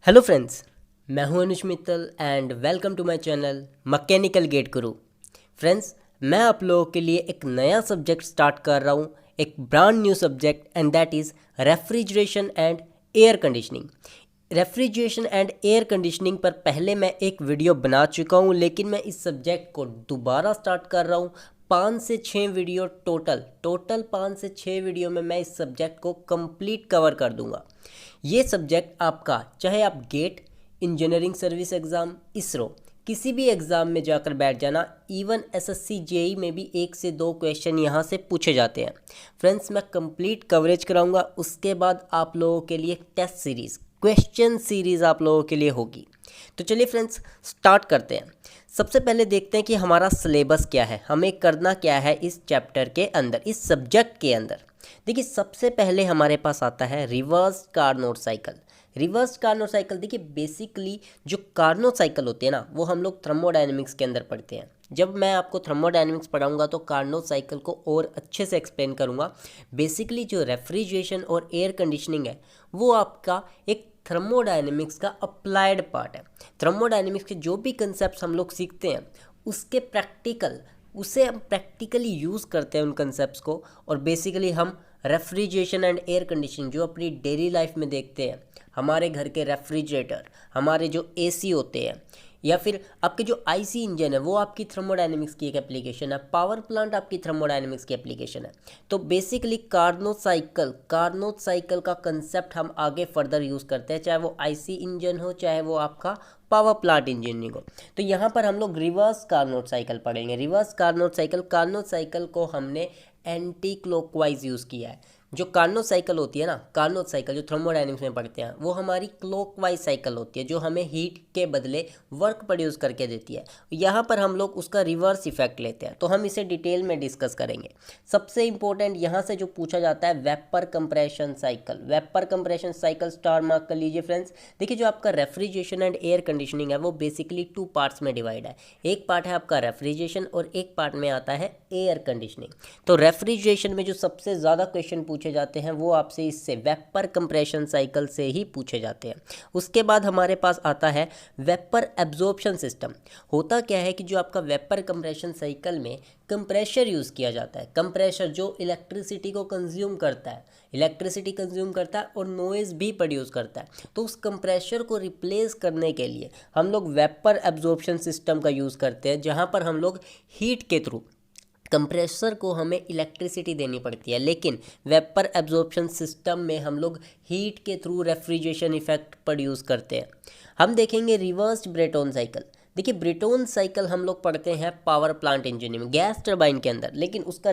Hello friends, मैं हूं Anuj Mittal and welcome to my channel mechanical GATE guru. Friends, मैं आप लोगों के लिए एक नया सब्जेक्ट स्टार्ट कर रहा हूं, एक brand new subject and that is refrigeration and air conditioning. Refrigeration and air conditioning पर पहले मैं एक वीडियो बना चुका हूं, लेकिन मैं इस सब्जेक्ट को दोबारा स्टार्ट कर रहा हूं। 5 से 6 वीडियो टोटल 5 से 6 वीडियो में मैं इस सब्जेक्ट को कंप्लीट कवर कर दूंगा। ये सब्जेक्ट आपका, चाहे आप GATE, engineering service exam, ISRO, किसी भी एग्ज़ाम में जाकर बैठ जाना, इवन एसएससी जेई में भी 1 से 2 क्वेश्चन यहाँ से पूछे जाते हैं। फ्रेंड्स, मैं कंप्लीट कवरेज कराऊंगा। उसके बाद आप लोगों के लिए टेस्ट सीरीज़, क्वेश्चन सीरीज़ आप लोगों के लिए होगी। तो चलिए फ्रेंड्स, स्टार्ट करते हैं। सबसे पहले देखते हैं कि हमारा सिलेबस क्या है, हमें करना क्या है इस चैप्टर के अंदर, इस सब्जेक्ट के अंदर। देखिए, सबसे पहले हमारे पास आता है reverse Carnot cycle. Reverse Carnot cycle, देखिए बेसिकली जो कार्नोट साइकिल होती है ना, वो हम लोग थर्मोडायनेमिक्स के अंदर पढ़ते हैं। जब मैं आपको थर्मोडायनेमिक्स पढ़ाऊंगा तो कार्नोट साइकिल को और अच्छे से एक्सप्लेन करूंगा। बेसिकली जो रेफ्रिजरेशन और एयर कंडीशनिंग है, वो आपका एक थर्मोडायनेमिक्स का अप्लाइड पार्ट है। थर्मोडायनेमिक्स के जो भी कंसेप्ट हम लोग सीखते हैं, उसके प्रैक्टिकल, उसे हम प्रैक्टिकली यूज़ करते हैं उन कंसेप्ट्स को। और बेसिकली हम रेफ्रिजरेशन एंड एयर कंडीशनिंग जो अपनी डेली लाइफ में देखते हैं, हमारे घर के रेफ्रिजरेटर, हमारे जो एसी होते हैं, या फिर आपके जो आईसी इंजन है, वो आपकी थर्मोडायनेमिक्स की एक एप्लीकेशन है। पावर प्लांट आपकी थर्मोडायनेमिक्स की एप्लीकेशन है। तो बेसिकली कार्नोट साइकिल का कंसेप्ट हम आगे फर्दर यूज़ करते हैं, चाहे वो आईसी इंजन हो, चाहे वो आपका पावर प्लांट इंजीनियरिंग हो। तो यहाँ पर हम लोग रिवर्स कार्नोट साइकिल पढ़ेंगे। रिवर्स कार्नोट साइकिल को हमने एंटी क्लॉकवाइज यूज़ किया है। जो कार्नोट साइकिल होती है ना, कार्नोट साइकिल जो थर्मोडायनेमिक्स में पढ़ते हैं, वो हमारी क्लॉकवाइज साइकिल होती है, जो हमें हीट के बदले वर्क प्रोड्यूस करके देती है। यहाँ पर हम लोग उसका रिवर्स इफेक्ट लेते हैं, तो हम इसे डिटेल में डिस्कस करेंगे। सबसे इंपॉर्टेंट यहाँ से जो पूछा जाता है, vapour compression cycle. Vapour compression cycle star mark कर लीजिए फ्रेंड्स। देखिए, जो आपका रेफ्रिजरेशन एंड एयर कंडीशनिंग है, वो बेसिकली 2 पार्ट्स में डिवाइड है। एक पार्ट है आपका रेफ्रिजरेशन और एक पार्ट में आता है एयर कंडीशनिंग। तो रेफ्रिजरेशन में जो सबसे ज़्यादा क्वेश्चन पूछे जाते हैं, वो आपसे इससे वेपर कंप्रेशन साइकिल से ही पूछे जाते हैं। उसके बाद हमारे पास आता है वेपर एब्जॉर्प्शन सिस्टम। होता क्या है कि जो आपका वेपर कंप्रेशन साइकिल में कंप्रेशर यूज़ किया जाता है, कंप्रेशर जो इलेक्ट्रिसिटी को कंज्यूम करता है, और नॉइज़ भी प्रोड्यूस करता है। तो उस कंप्रेशर को रिप्लेस करने के लिए हम लोग वेपर एब्जॉर्प्शन सिस्टम का यूज़ करते हैं, जहाँ पर हम लोग हीट के थ्रू कंप्रेसर को हमें इलेक्ट्रिसिटी देनी पड़ती है, लेकिन वेपर एब्जॉर्प्शन सिस्टम में हम लोग हीट के थ्रू रेफ्रिजरेशन इफेक्ट प्रोड्यूस करते हैं। हम देखेंगे रिवर्स्ड ब्रेटोन साइकिल। देखिए, ब्रेटोन साइकिल हम लोग पढ़ते हैं पावर प्लांट इंजीनियरिंग में, गैस टरबाइन के अंदर, लेकिन उसका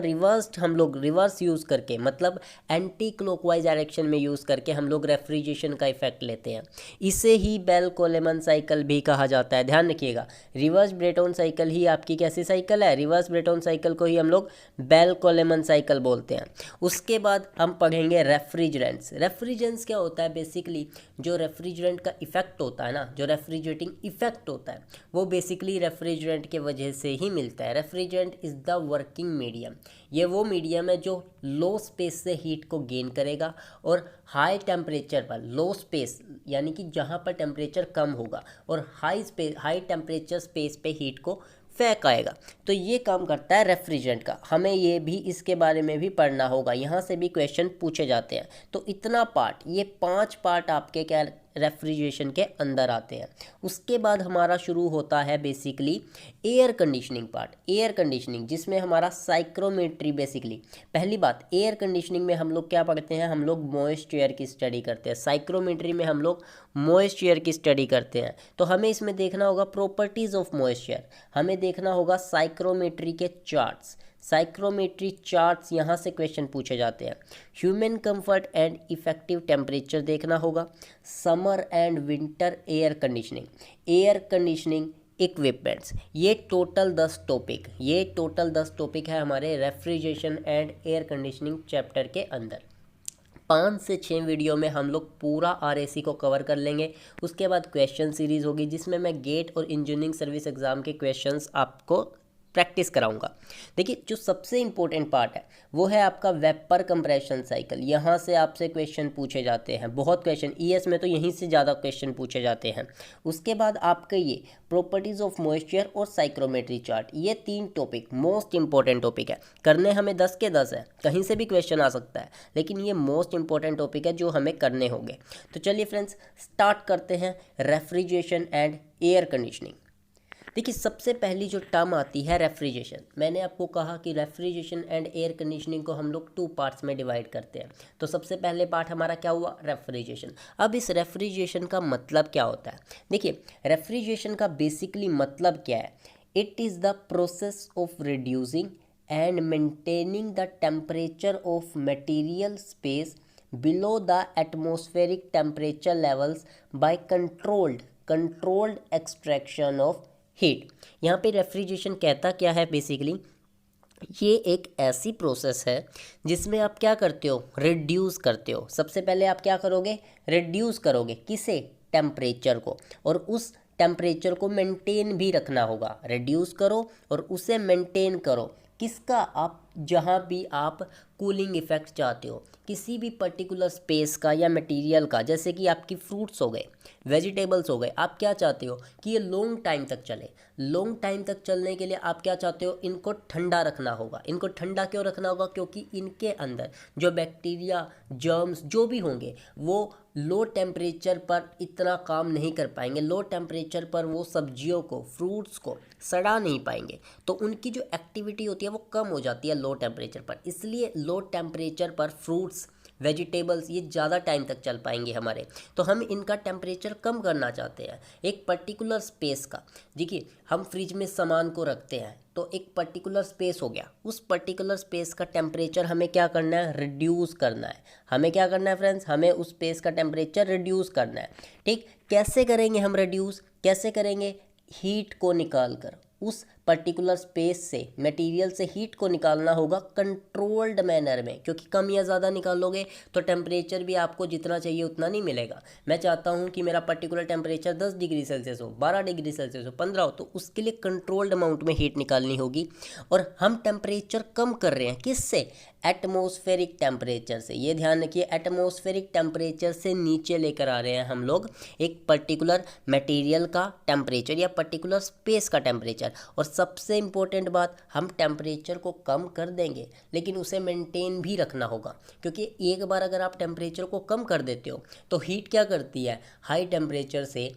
हम लोग रिवर्स यूज़ करके, मतलब एंटी क्लॉकवाइज डायरेक्शन में यूज़ करके हम लोग रेफ्रिजरेशन का इफेक्ट लेते हैं। इसे ही बेल कोलेमन साइकिल भी कहा जाता है। ध्यान रखिएगा, रिवर्स ब्रेटोन साइकिल ही आपकी कैसी साइकिल है? रिवर्स ब्रेटोन साइकिल को ही हम लोग बेल कोलेमन साइकिल बोलते हैं। उसके बाद हम पढ़ेंगे रेफ्रिजरेंट्स। रेफ्रिजरेंट्स क्या होता है? बेसिकली जो रेफ्रिजरेंट का इफेक्ट होता है ना, जो रेफ्रिजरेटिंग इफेक्ट होता है, वो बेसिकली रेफ्रिजरेंट के वजह से ही मिलता है। Refrigerant is the working medium. ये वो मीडियम है जो लो स्पेस से हीट को गेन करेगा और हाई टेम्परेचर पर, लो स्पेस यानी कि जहाँ पर टेम्परेचर कम होगा, और हाई टेम्परेचर स्पेस पे हीट को फेंक आएगा। तो ये काम करता है रेफ्रिजरेंट का। हमें ये भी, इसके बारे में भी पढ़ना होगा, यहाँ से भी क्वेश्चन पूछे जाते हैं। तो इतना पार्ट, ये 5 पार्ट आपके क्या रेफ्रिजरेशन के अंदर आते हैं। उसके बाद हमारा शुरू होता है basically air conditioning part. Air conditioning जिसमें हमारा साइक्रोमेट्री, बेसिकली पहली बात, एयर कंडीशनिंग में हम लोग क्या पढ़ते हैं? हम लोग मॉइस्ट एयर की स्टडी करते हैं। साइक्रोमेट्री में हम लोग मॉइस्ट एयर की स्टडी करते हैं। तो हमें इसमें देखना होगा प्रॉपर्टीज़ ऑफ मॉइस्ट एयर, हमें देखना होगा साइक्रोमेट्री के चार्ट्स। साइक्रोमेट्री चार्ट्स, यहाँ से क्वेश्चन पूछे जाते हैं। Human comfort and effective temperature देखना होगा। Summer and winter air conditioning equipments. ये टोटल 10 टॉपिक है हमारे refrigeration and air conditioning chapter के अंदर। 5 से 6 वीडियो में हम लोग पूरा आरएसी को कवर कर लेंगे। उसके बाद क्वेश्चन सीरीज़ होगी, जिसमें मैं गेट और इंजीनियरिंग सर्विस एग्ज़ाम के क्वेश्चंस आपको प्रैक्टिस कराऊंगा। देखिए जो सबसे इम्पोर्टेंट पार्ट है वो है आपका वेपर कंप्रेशन साइकिल। यहाँ से आपसे क्वेश्चन पूछे जाते हैं, बहुत क्वेश्चन, ईएस में तो यहीं से ज़्यादा क्वेश्चन पूछे जाते हैं। उसके बाद आपके ये प्रॉपर्टीज़ ऑफ मॉइस्चर और साइक्रोमेट्री चार्ट, ये 3 टॉपिक मोस्ट इंपॉर्टेंट टॉपिक है। करने हमें 10 के 10 है, कहीं से भी क्वेश्चन आ सकता है, लेकिन ये मोस्ट इंपॉर्टेंट टॉपिक है जो हमें करने होंगे। तो चलिए फ्रेंड्स स्टार्ट करते हैं रेफ्रिजरेशन एंड एयर कंडीशनिंग। देखिए सबसे पहली जो टर्म आती है रेफ्रिजरेशन, मैंने आपको कहा कि रेफ्रिजरेशन एंड एयर कंडीशनिंग को हम लोग 2 पार्ट्स में डिवाइड करते हैं। तो सबसे पहले पार्ट हमारा क्या हुआ, रेफ्रिजरेशन। अब इस रेफ्रिजरेशन का मतलब क्या होता है? देखिए रेफ्रिजरेशन का बेसिकली मतलब क्या है? It is the process of reducing and maintaining the temperature of material space below the atmospheric temperature levels by controlled extraction of heat. यहाँ पे रेफ्रिजरेशन कहता क्या है बेसिकली, ये एक ऐसी प्रोसेस है जिसमें आप क्या करते हो, रिड्यूस करते हो। सबसे पहले आप क्या करोगे, रिड्यूस करोगे, किसे, टेम्परेचर को, और उस टेम्परेचर को मेंटेन भी रखना होगा। रिड्यूस करो और उसे मेंटेन करो, किसका, आप जहाँ भी आप कूलिंग इफेक्ट चाहते हो किसी भी पर्टिकुलर स्पेस का या मटेरियल का, जैसे कि आपकी फ्रूट्स हो गए, वेजिटेबल्स हो गए, आप क्या चाहते हो कि ये लॉन्ग टाइम तक चले। लॉन्ग टाइम तक चलने के लिए आप क्या चाहते हो, इनको ठंडा रखना होगा। इनको ठंडा क्यों रखना होगा? क्योंकि इनके अंदर जो बैक्टीरिया, जर्म्स जो भी होंगे वो लो टेम्परेचर पर इतना काम नहीं कर पाएंगे। लो टेम्परेचर पर वो सब्जियों को, फ्रूट्स को सड़ा नहीं पाएंगे, तो उनकी जो एक्टिविटी होती है वो कम हो जाती है लो टेम्परेचर पर। इसलिए लो टेम्परेचर पर फ्रूट्स, वेजिटेबल्स ये ज़्यादा टाइम तक चल पाएंगे हमारे। तो हम इनका टेम्परेचर कम करना चाहते हैं एक पर्टिकुलर स्पेस का। देखिए हम फ्रिज में सामान को रखते हैं तो एक पर्टिकुलर स्पेस हो गया, उस पर्टिकुलर स्पेस का टेम्परेचर हमें क्या करना है, रिड्यूस करना है। हमें क्या करना है फ्रेंड्स, हमें उस स्पेस का टेम्परेचर रिड्यूस करना है। ठीक, कैसे करेंगे हम रिड्यूस, कैसे करेंगे, हीट को निकाल कर, उस पर्टिकुलर स्पेस से, मटेरियल से हीट को निकालना होगा कंट्रोल्ड मैनर में। क्योंकि कम या ज़्यादा निकालोगे तो टेम्परेचर भी आपको जितना चाहिए उतना नहीं मिलेगा। मैं चाहता हूँ कि मेरा पर्टिकुलर टेम्परेचर 10 डिग्री सेल्सियस हो, 12 डिग्री सेल्सियस हो, 15 हो, तो उसके लिए कंट्रोल्ड अमाउंट में हीट निकालनी होगी। और हम टेम्परेचर कम कर रहे हैं किससे, एटमॉस्फेरिक टेम्परेचर से। ये ध्यान रखिए, एटमॉस्फेरिक टेम्परेचर से नीचे लेकर आ रहे हैं हम लोग एक पर्टिकुलर मटेरियल का टेम्परेचर या पर्टिकुलर स्पेस का टेम्परेचर। और सबसे इम्पोर्टेंट बात, हम टेम्परेचर को कम कर देंगे लेकिन उसे मेंटेन भी रखना होगा। क्योंकि एक बार अगर आप टेम्परेचर को कम कर देते हो तो हीट क्या करती है, हाई टेम्परेचर से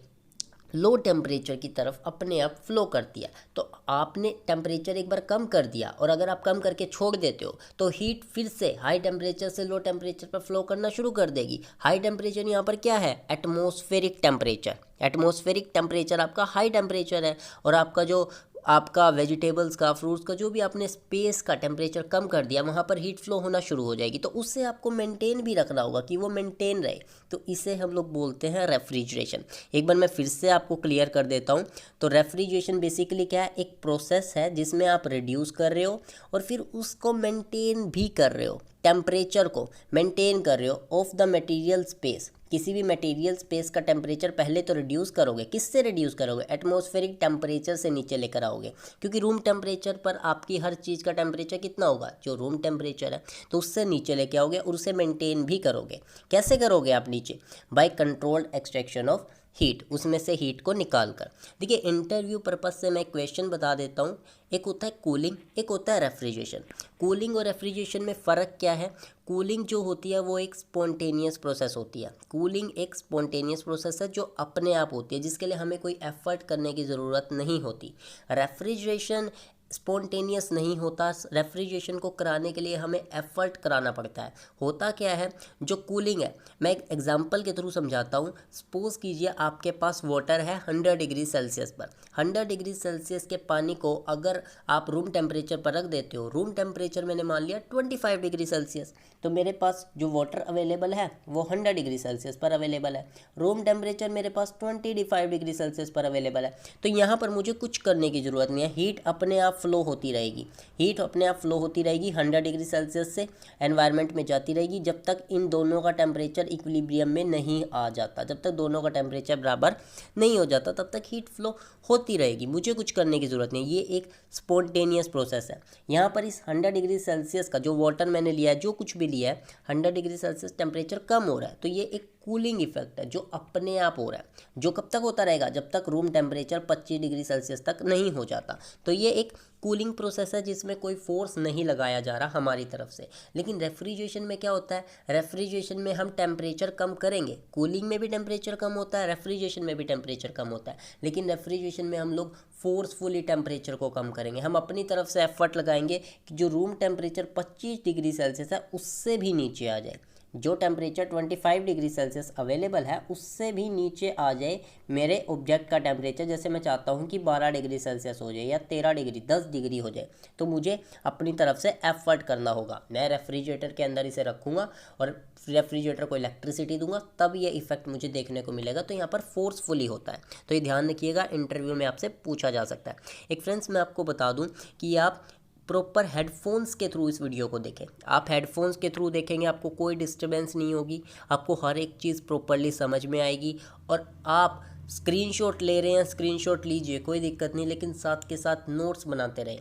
लो टेम्परेचर की तरफ अपने आप फ्लो करती है। तो आपने टेम्परेचर एक बार कम कर दिया और अगर आप कम करके छोड़ देते हो तो हीट फिर से हाई टेम्परेचर से लो टेम्परेचर पर फ्लो करना शुरू कर देगी। हाई टेम्परेचर यहाँ पर क्या है, एटमॉस्फेरिक टेम्परेचर। एटमॉस्फेरिक टेम्परेचर आपका हाई टेम्परेचर है और आपका जो आपका वेजिटेबल्स का, फ्रूट्स का, जो भी आपने स्पेस का टेम्परेचर कम कर दिया वहाँ पर हीट फ्लो होना शुरू हो जाएगी। तो उससे आपको मेंटेन भी रखना होगा कि वो मेंटेन रहे। तो इसे हम लोग बोलते हैं रेफ्रिजरेशन। एक बार मैं फिर से आपको क्लियर कर देता हूँ। तो रेफ्रिजरेशन बेसिकली क्या है, एक प्रोसेस है जिसमें आप रिड्यूस कर रहे हो और फिर उसको मेंटेन भी कर रहे हो, टेम्परेचर को मेंटेन कर रहे हो ऑफ द मटेरियल स्पेस। किसी भी मटेरियल स्पेस का टेम्परेचर पहले तो रिड्यूस करोगे, किससे रिड्यूस करोगे, एटमॉस्फेरिक टेम्परेचर से नीचे लेकर आओगे। क्योंकि रूम टेम्परेचर पर आपकी हर चीज़ का टेम्परेचर कितना होगा, जो रूम टेम्परेचर है, तो उससे नीचे लेके आओगे और उसे मेंटेन भी करोगे। कैसे करोगे आप नीचे, by controlled extraction of heat, उसमें से हीट को निकाल कर। देखिए इंटरव्यू पर्पज से मैं क्वेश्चन बता देता हूँ। एक होता है कूलिंग, एक होता है रेफ्रिजरेशन। कूलिंग और रेफ्रिजरेशन में फ़र्क क्या है? कूलिंग जो होती है वो एक स्पॉन्टेनियस प्रोसेस होती है। कूलिंग एक स्पॉन्टेनियस प्रोसेस है जो अपने आप होती है, जिसके लिए हमें कोई एफर्ट करने की ज़रूरत नहीं होती। रेफ्रिजरेशन स्पॉन्टेनियस नहीं होता, रेफ्रिजरेशन को कराने के लिए हमें एफर्ट कराना पड़ता है। होता क्या है, जो कूलिंग है, मैं एक एग्जांपल के थ्रू समझाता हूँ। सपोज कीजिए आपके पास वाटर है 100 डिग्री सेल्सियस पर। 100 डिग्री सेल्सियस के पानी को अगर आप रूम टेम्परेचर पर रख देते हो, रूम टेम्परेचर मैंने मान लिया 25 डिग्री सेल्सियस, तो मेरे पास जो वाटर अवेलेबल है वो 100 डिग्री सेल्सियस पर अवेलेबल है। रूम टेम्परेचर मेरे पास 25 डिग्री सेल्सियस पर अवेलेबल है। तो यहाँ पर मुझे कुछ करने की ज़रूरत नहीं है, हीट अपने आप फ्लो होती रहेगी। हीट अपने आप फ्लो होती रहेगी 100 डिग्री सेल्सियस से एनवायरनमेंट में जाती रहेगी जब तक इन दोनों का टेम्परेचर इक्विलिब्रियम में नहीं आ जाता। जब तक दोनों का टेम्परेचर बराबर नहीं हो जाता तब तक हीट फ्लो होती रहेगी, मुझे कुछ करने की ज़रूरत नहीं। ये एक स्पॉन्टेनियस प्रोसेस है। यहाँ पर इस 100 डिग्री सेल्सियस का जो वाटर मैंने लिया है, जो कुछ भी लिया है, 100 डिग्री सेल्सियस टेम्परेचर कम हो रहा है, तो ये एक कूलिंग इफेक्ट है जो अपने आप हो रहा है, जो कब तक होता रहेगा, जब तक रूम टेम्परेचर 25 डिग्री सेल्सियस तक नहीं हो जाता। तो ये एक कूलिंग प्रोसेस है जिसमें कोई फोर्स नहीं लगाया जा रहा हमारी तरफ से। लेकिन रेफ्रिजरेशन में क्या होता है, रेफ्रिजरेशन में हम टेम्परेचर कम करेंगे, कूलिंग में भी टेम्परेचर कम होता है, रेफ्रिजरेशन में भी टेम्परेचर कम होता है, लेकिन रेफ्रिजरेशन में हम लोग फोर्सफुली टेम्परेचर को कम करेंगे। हम अपनी तरफ से एफर्ट लगाएंगे कि जो रूम टेम्परेचर 25 डिग्री सेल्सियस है उससे भी नीचे आ जाए, जो टेम्परेचर 25 डिग्री सेल्सियस अवेलेबल है उससे भी नीचे आ जाए मेरे ऑब्जेक्ट का टेम्परेचर। जैसे मैं चाहता हूँ कि 12 डिग्री सेल्सियस हो जाए या 13 डिग्री 10 डिग्री हो जाए, तो मुझे अपनी तरफ से एफर्ट करना होगा। मैं रेफ्रिजरेटर के अंदर इसे रखूँगा और रेफ्रिजरेटर को इलेक्ट्रिसिटी दूंगा, तब ये इफेक्ट मुझे देखने को मिलेगा। तो यहाँ पर फोर्सफुली होता है, तो ये ध्यान रखिएगा, इंटरव्यू में आपसे पूछा जा सकता है। एक फ्रेंड्स मैं आपको बता दूँ कि आप प्रॉपर हेडफोन्स के थ्रू इस वीडियो को देखें। आप हेडफोन्स के थ्रू देखेंगे, आपको कोई डिस्टर्बेंस नहीं होगी, आपको हर एक चीज़ प्रॉपरली समझ में आएगी। और आप स्क्रीनशॉट ले रहे हैं, स्क्रीनशॉट लीजिए, कोई दिक्कत नहीं, लेकिन साथ के साथ नोट्स बनाते रहें।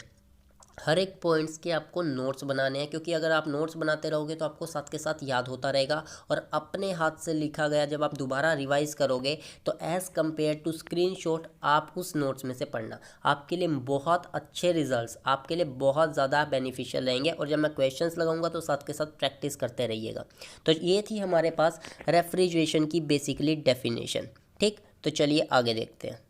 हर एक पॉइंट्स के आपको नोट्स बनाने हैं, क्योंकि अगर आप नोट्स बनाते रहोगे तो आपको साथ के साथ याद होता रहेगा। और अपने हाथ से लिखा गया जब आप दोबारा रिवाइज करोगे तो एज़ कम्पेयर टू स्क्रीनशॉट आप उस नोट्स में से पढ़ना आपके लिए बहुत अच्छे रिजल्ट्स, आपके लिए बहुत ज़्यादा बेनिफिशियल रहेंगे। और जब मैं क्वेश्चंस लगाऊंगा तो साथ के साथ प्रैक्टिस करते रहिएगा। तो ये थी हमारे पास रेफ्रिजरेशन की बेसिकली डेफिनेशन। ठीक, तो चलिए आगे देखते हैं।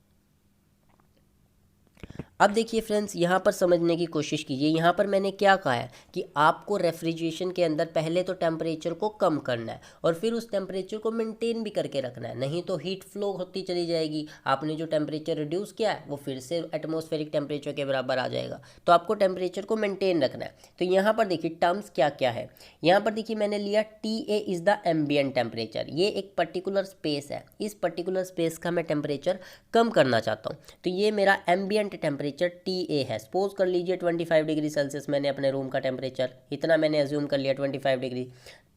अब देखिए फ्रेंड्स, यहाँ पर समझने की कोशिश कीजिए। यहाँ पर मैंने क्या कहा है कि आपको रेफ्रिजरेशन के अंदर पहले तो टेम्परेचर को कम करना है और फिर उस टेम्परेचर को मेंटेन भी करके रखना है, नहीं तो हीट फ्लो होती चली जाएगी। आपने जो टेम्परेचर रिड्यूस किया है वो फिर से एटमॉस्फेरिक टेम्परेचर के बराबर आ जाएगा। तो आपको टेम्परेचर को मेंटेन रखना है। तो यहाँ पर देखिए टर्म्स क्या क्या है। यहाँ पर देखिए मैंने लिया TA is the ambient temperature. ये एक पर्टिकुलर स्पेस है, इस पर्टिकुलर स्पेस का मैं टेम्परेचर कम करना चाहता हूँ, तो ये मेरा एम्बियंट टेम्परेचर TA है। सपोज कर लीजिए 25 डिग्री सेल्सियस मैंने अपने रूम का टेम्परेचर, इतना मैंने एज्यूम कर लिया 25 degree.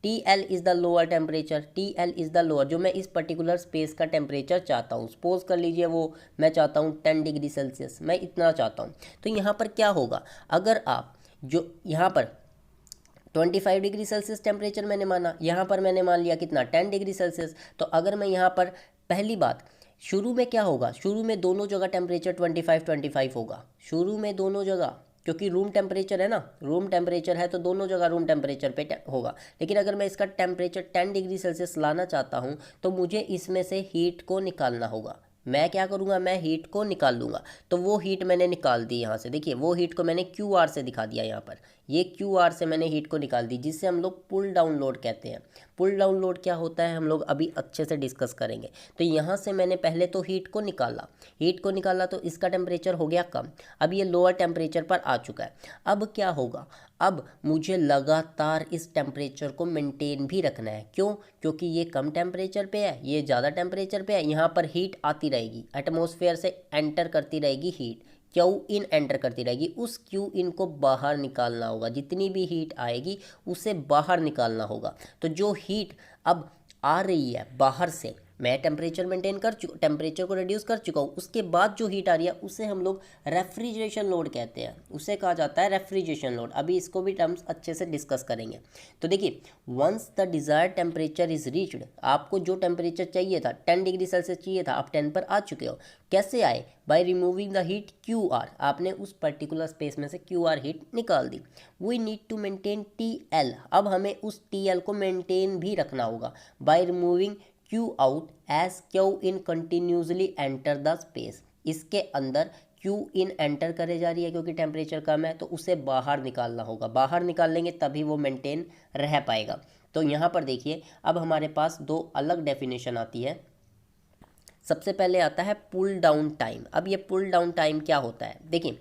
TL is the lower temperature, TL is the lower, जो मैं इस पर्टिकुलर स्पेस का टेम्परेचर चाहता हूँ। सपोज कर लीजिए वो मैं चाहता हूँ 10 डिग्री सेल्सियस, मैं इतना चाहता हूँ। तो यहाँ पर क्या होगा, अगर आप जो यहाँ पर 25 डिग्री सेल्सियस टेम्परेचर मैंने माना, यहाँ पर मैंने मान लिया कितना 10 डिग्री सेल्सियस। तो अगर मैं यहाँ पर पहली बात, शुरू में क्या होगा, शुरू में दोनों जगह टेम्परेचर 25 होगा, शुरू में दोनों जगह, क्योंकि रूम टेम्परेचर है ना, रूम टेम्परेचर है तो दोनों जगह रूम टेम्परेचर पे होगा। लेकिन अगर मैं इसका टेम्परेचर 10 डिग्री सेल्सियस लाना चाहता हूँ तो मुझे इसमें से हीट को निकालना होगा। मैं क्या करूँगा, मैं हीट को निकाल लूँगा। तो वो हीट मैंने निकाल दी यहाँ से, देखिए वो हीट को मैंने QR से दिखा दिया यहाँ पर, ये QR से मैंने हीट को निकाल दी, जिससे हम लोग पुल डाउन लोड कहते हैं। पुल डाउन लोड क्या होता है हम लोग अभी अच्छे से डिस्कस करेंगे। तो यहाँ से मैंने पहले तो हीट को निकाला, हीट को निकाला तो इसका टेम्परेचर हो गया कम, अब ये लोअर टेम्परेचर पर आ चुका है। अब क्या होगा, अब मुझे लगातार इस टेम्परेचर को मेंटेन भी रखना है। क्यों, क्योंकि ये कम टेम्परेचर पे है, ये ज़्यादा टेम्परेचर पे है, यहाँ पर हीट आती रहेगी, एटमॉस्फेयर से एंटर करती रहेगी हीट, क्यू इन एंटर करती रहेगी, उस क्यू इन को बाहर निकालना होगा। जितनी भी हीट आएगी उसे बाहर निकालना होगा। तो जो हीट अब आ रही है बाहर से, मैं टेम्परेचर मेंटेन कर चुका, टेम्परेचर को रिड्यूस कर चुका हूँ, उसके बाद जो हीट आ रही है उसे हम लोग रेफ्रिजरेशन लोड कहते हैं, उसे कहा जाता है रेफ्रिजरेशन लोड। अभी इसको भी टर्म्स अच्छे से डिस्कस करेंगे। तो देखिए, once the desired temperature is reached, आपको जो टेम्परेचर चाहिए था 10 डिग्री सेल्सियस चाहिए था, आप 10 पर आ चुके हो। कैसे आए, by removing the heat QR, आपने उस पर्टिकुलर स्पेस में से QR हीट निकाल दी। We need to maintain TL, अब हमें उस TL को मेंटेन भी रखना होगा, by removing Q out as Q in continuously enter the space, इसके अंदर Q in एंटर करे जा रही है क्योंकि टेम्परेचर कम है, तो उसे बाहर निकालना होगा, बाहर निकाल लेंगे तभी वो मेंटेन रह पाएगा। तो यहाँ पर देखिए अब हमारे पास दो अलग डेफिनेशन आती है। सबसे पहले आता है पुल डाउन टाइम। अब ये पुल डाउन टाइम क्या होता है, देखिए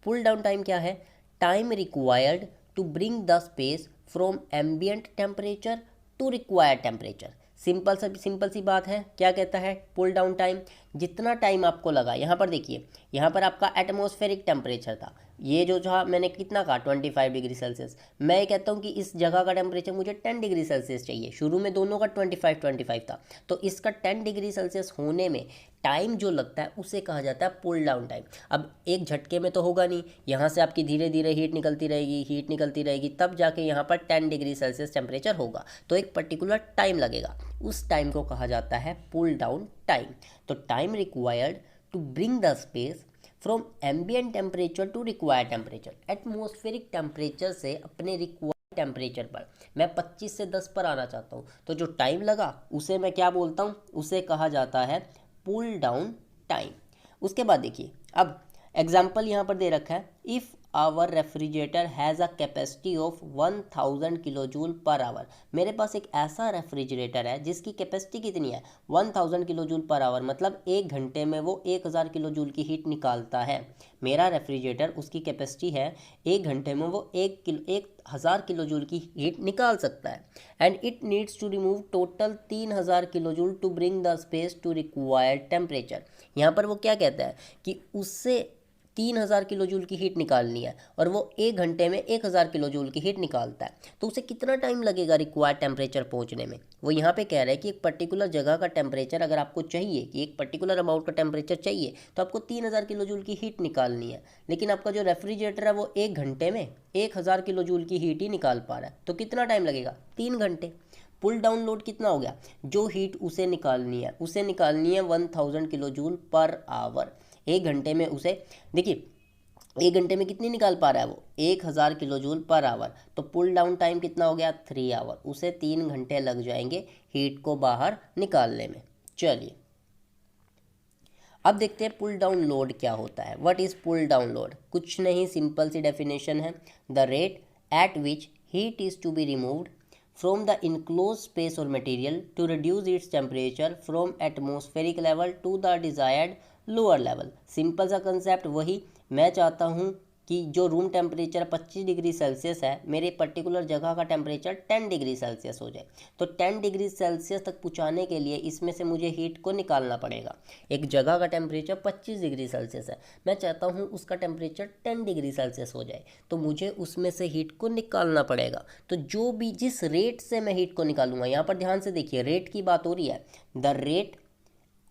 पुल डाउन टाइम क्या है, time required to bring the space from ambient temperature to required temperature. Simple सी बात है। क्या कहता है? पुल डाउन टाइम, जितना टाइम आपको लगा। यहाँ पर देखिए, यहाँ पर आपका एटमॉस्फेरिक टेम्परेचर था, ये जो था मैंने कितना कहा 25 डिग्री सेल्सियस। मैं ये कहता हूँ कि इस जगह का टेम्परेचर मुझे 10 डिग्री सेल्सियस चाहिए। शुरू में दोनों का 25 था, तो इसका 10 डिग्री सेल्सियस होने में टाइम जो लगता है उसे कहा जाता है पुल डाउन टाइम। अब एक झटके में तो होगा नहीं, यहाँ से आपकी धीरे धीरे हीट निकलती रहेगी, तब जाके यहाँ पर 10 डिग्री सेल्सियस टेम्परेचर होगा। तो एक पर्टिकुलर टाइम लगेगा, उस टाइम को कहा जाता है पुल डाउन टाइम। तो time required to bring the space from ambient temperature to required temperature. Atmospheric temperature से अपने रिक्वायर्ड टेम्परेचर पर मैं 25 से 10 पर आना चाहता हूँ, तो जो टाइम लगा उसे मैं क्या बोलता हूँ? उसे कहा जाता है पुल डाउन टाइम। उसके बाद देखिए, अब एग्जाम्पल यहाँ पर दे रखा है, if our refrigerator has a capacity of 1000 kilo joule per hour. मेरे पास एक ऐसा रेफ्रिजरेटर है जिसकी कैपेसिटी कितनी है? 1000 किलो जूल पर आवर, मतलब एक घंटे में वो 1000 किलो जूल की हीट निकालता है। मेरा रेफ्रिजरेटर, उसकी कैपेसिटी है एक घंटे में वो 1000 किलो जूल की हीट निकाल सकता है। And it needs to remove total 3000 kilo joule to bring the space to required temperature. यहाँ पर वो क्या कहता है कि उससे 3000 किलो जूल की हीट निकालनी है और वो एक घंटे में 1000 किलो जूल की हीट निकालता है, तो उसे कितना टाइम लगेगा रिक्वायर्ड टेम्परेचर पहुंचने में? वो यहाँ पे कह रहा है कि एक पर्टिकुलर जगह का टेम्परेचर अगर आपको चाहिए, कि एक पर्टिकुलर अमाउंट का टेम्परेचर चाहिए, तो आपको 3000 किलो जूल की हीट निकालनी है। लेकिन आपका जो रेफ्रिजरेटर है वो एक घंटे में 1000 किलो जूल की हीट ही निकाल पा रहा है, तो कितना टाइम लगेगा? 3 घंटे। पुल डाउन लोड कितना हो गया? जो हीट उसे निकालनी है 1000 किलो जूल पर आवर। एक घंटे में उसे, देखिए एक घंटे में कितनी निकाल पा रहा है वो? 1000 किलो जूल पर आवर। तो पुल डाउन टाइम कितना हो गया? 3 आवर। उसे 3 घंटे लग जाएंगे हीट को बाहर निकालने में। चलिए अब देखते हैं पुल डाउन लोड क्या होता है। What is pull down load? कुछ नहीं, सिंपल सी डेफिनेशन है, the rate at which heat is to be removed from the enclosed space or material to reduce its temperature from atmospheric level to the desired lower level। Simple सा concept वही, मैं चाहता हूँ कि जो room temperature 25 degree Celsius है, मेरे particular जगह का टेम्परेचर 10 डिग्री सेल्सियस हो जाए। तो 10 डिग्री सेल्सियस तक पहुँचाने के लिए इसमें से मुझे हीट को निकालना पड़ेगा। एक जगह का टेम्परेचर 25 डिग्री सेल्सियस है, मैं चाहता हूँ उसका टेम्परेचर 10 डिग्री सेल्सियस हो जाए, तो मुझे उसमें से हीट को निकालना पड़ेगा। तो जो भी जिस रेट से मैं हीट को निकालूंगा, यहाँ पर ध्यान से देखिए, रेट की बात हो रही है, the rate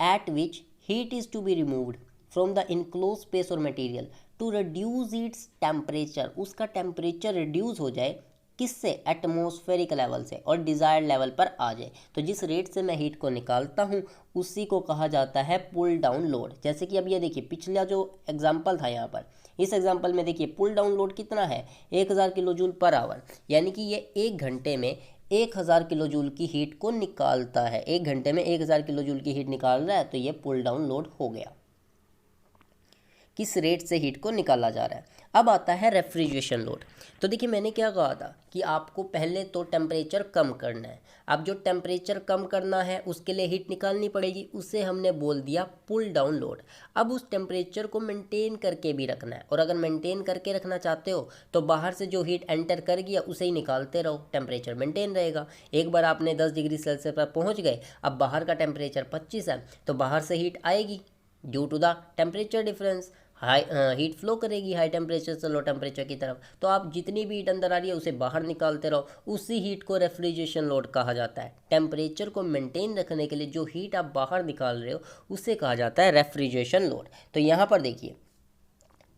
at which heat is to be removed from the enclose space और material to reduce its temperature. उसका टेम्परेचर रिड्यूस हो जाए, किससे? एटमॉस्फेरिक लेवल से, और डिज़ायर्ड लेवल पर आ जाए। तो जिस रेट से मैं हीट को निकालता हूँ उसी को कहा जाता है पुल डाउन लोड। जैसे कि अब ये देखिए, पिछला जो एग्जाम्पल था यहाँ पर, इस एग्जाम्पल में देखिए पुल डाउन लोड कितना है? 1000 किलो जूल पर आवर, यानी कि ये एक घंटे में 1000 किलो जूल की हीट को निकालता है। एक घंटे में 1000 किलो जूल की हीट निकाल रहा है, तो ये पुल डाउन लोड हो गया। किस रेट से हीट को निकाला जा रहा है। अब आता है रेफ्रिजरेशन लोड। तो देखिए, मैंने क्या कहा था कि आपको पहले तो टेम्परेचर कम करना है। अब जो टेम्परेचर कम करना है उसके लिए हीट निकालनी पड़ेगी, उसे हमने बोल दिया पुल डाउन लोड। अब उस टेम्परेचर को मेंटेन करके भी रखना है, और अगर मेंटेन करके रखना चाहते हो तो बाहर से जो हीट एंटर कर गया उसे ही निकालते रहो, टेम्परेचर मेंटेन रहेगा। एक बार आपने 10 डिग्री सेल्सियस पर पहुँच गए, अब बाहर का टेम्परेचर 25 है, तो बाहर से हीट आएगी due to the temperature difference. High heat flow करेगी हाई टेम्परेचर से लो टेम्परेचर की तरफ, तो आप जितनी भी हीट अंदर आ रही है उसे बाहर निकालते रहो। उसी हीट को रेफ्रिजरेशन लोड कहा जाता है। टेम्परेचर को मेंटेन रखने के लिए जो हीट आप बाहर निकाल रहे हो उसे कहा जाता है रेफ्रिजरेशन लोड। तो यहाँ पर देखिए,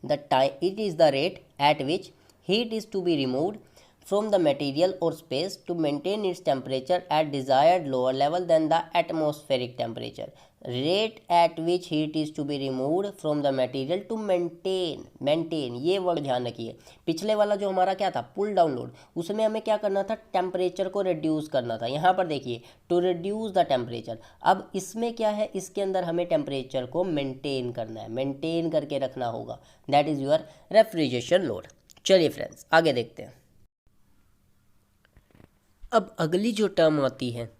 the time it is the rate at which heat is to be removed from the material or space to maintain its temperature at desired lower level than the atmospheric temperature. Rate at which heat is to be removed from the material to maintain ये word ध्यान रखिए। पिछले वाला जो हमारा क्या था, पुल down load, उसमें हमें क्या करना था? टेम्परेचर को रिड्यूस करना था। यहाँ पर देखिए, टू रिड्यूस द टेम्परेचर। अब इसमें क्या है, इसके अंदर हमें टेम्परेचर को मेंटेन करना है, मेंटेन करके रखना होगा। That is your refrigeration load. चलिए फ्रेंड्स, आगे देखते हैं। अब अगली जो टर्म आती है,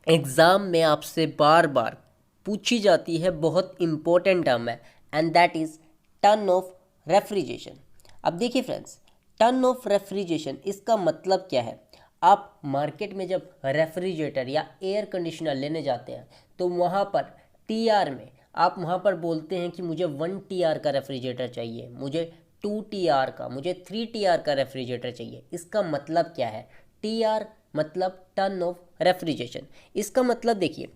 एग्ज़ाम में आपसे बार बार पूछी जाती है, बहुत इम्पोर्टेंट टर्म है, and that is turn off refrigeration. अब देखिए फ्रेंड्स, टन ऑफ रेफ्रिजरेशन, इसका मतलब क्या है? आप मार्केट में जब रेफ्रिजरेटर या एयर कंडीशनर लेने जाते हैं तो वहाँ पर टीआर में आप वहाँ पर बोलते हैं कि मुझे 1 टीआर का रेफ्रिजरेटर चाहिए, मुझे 2 टीआर का, मुझे 3 टीआर का रेफ्रिजरेटर चाहिए। इसका मतलब क्या है? टीआर मतलब टन ऑफ रेफ्रिजरेशन। इसका मतलब देखिए,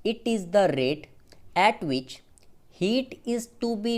it is the rate at which heat is to be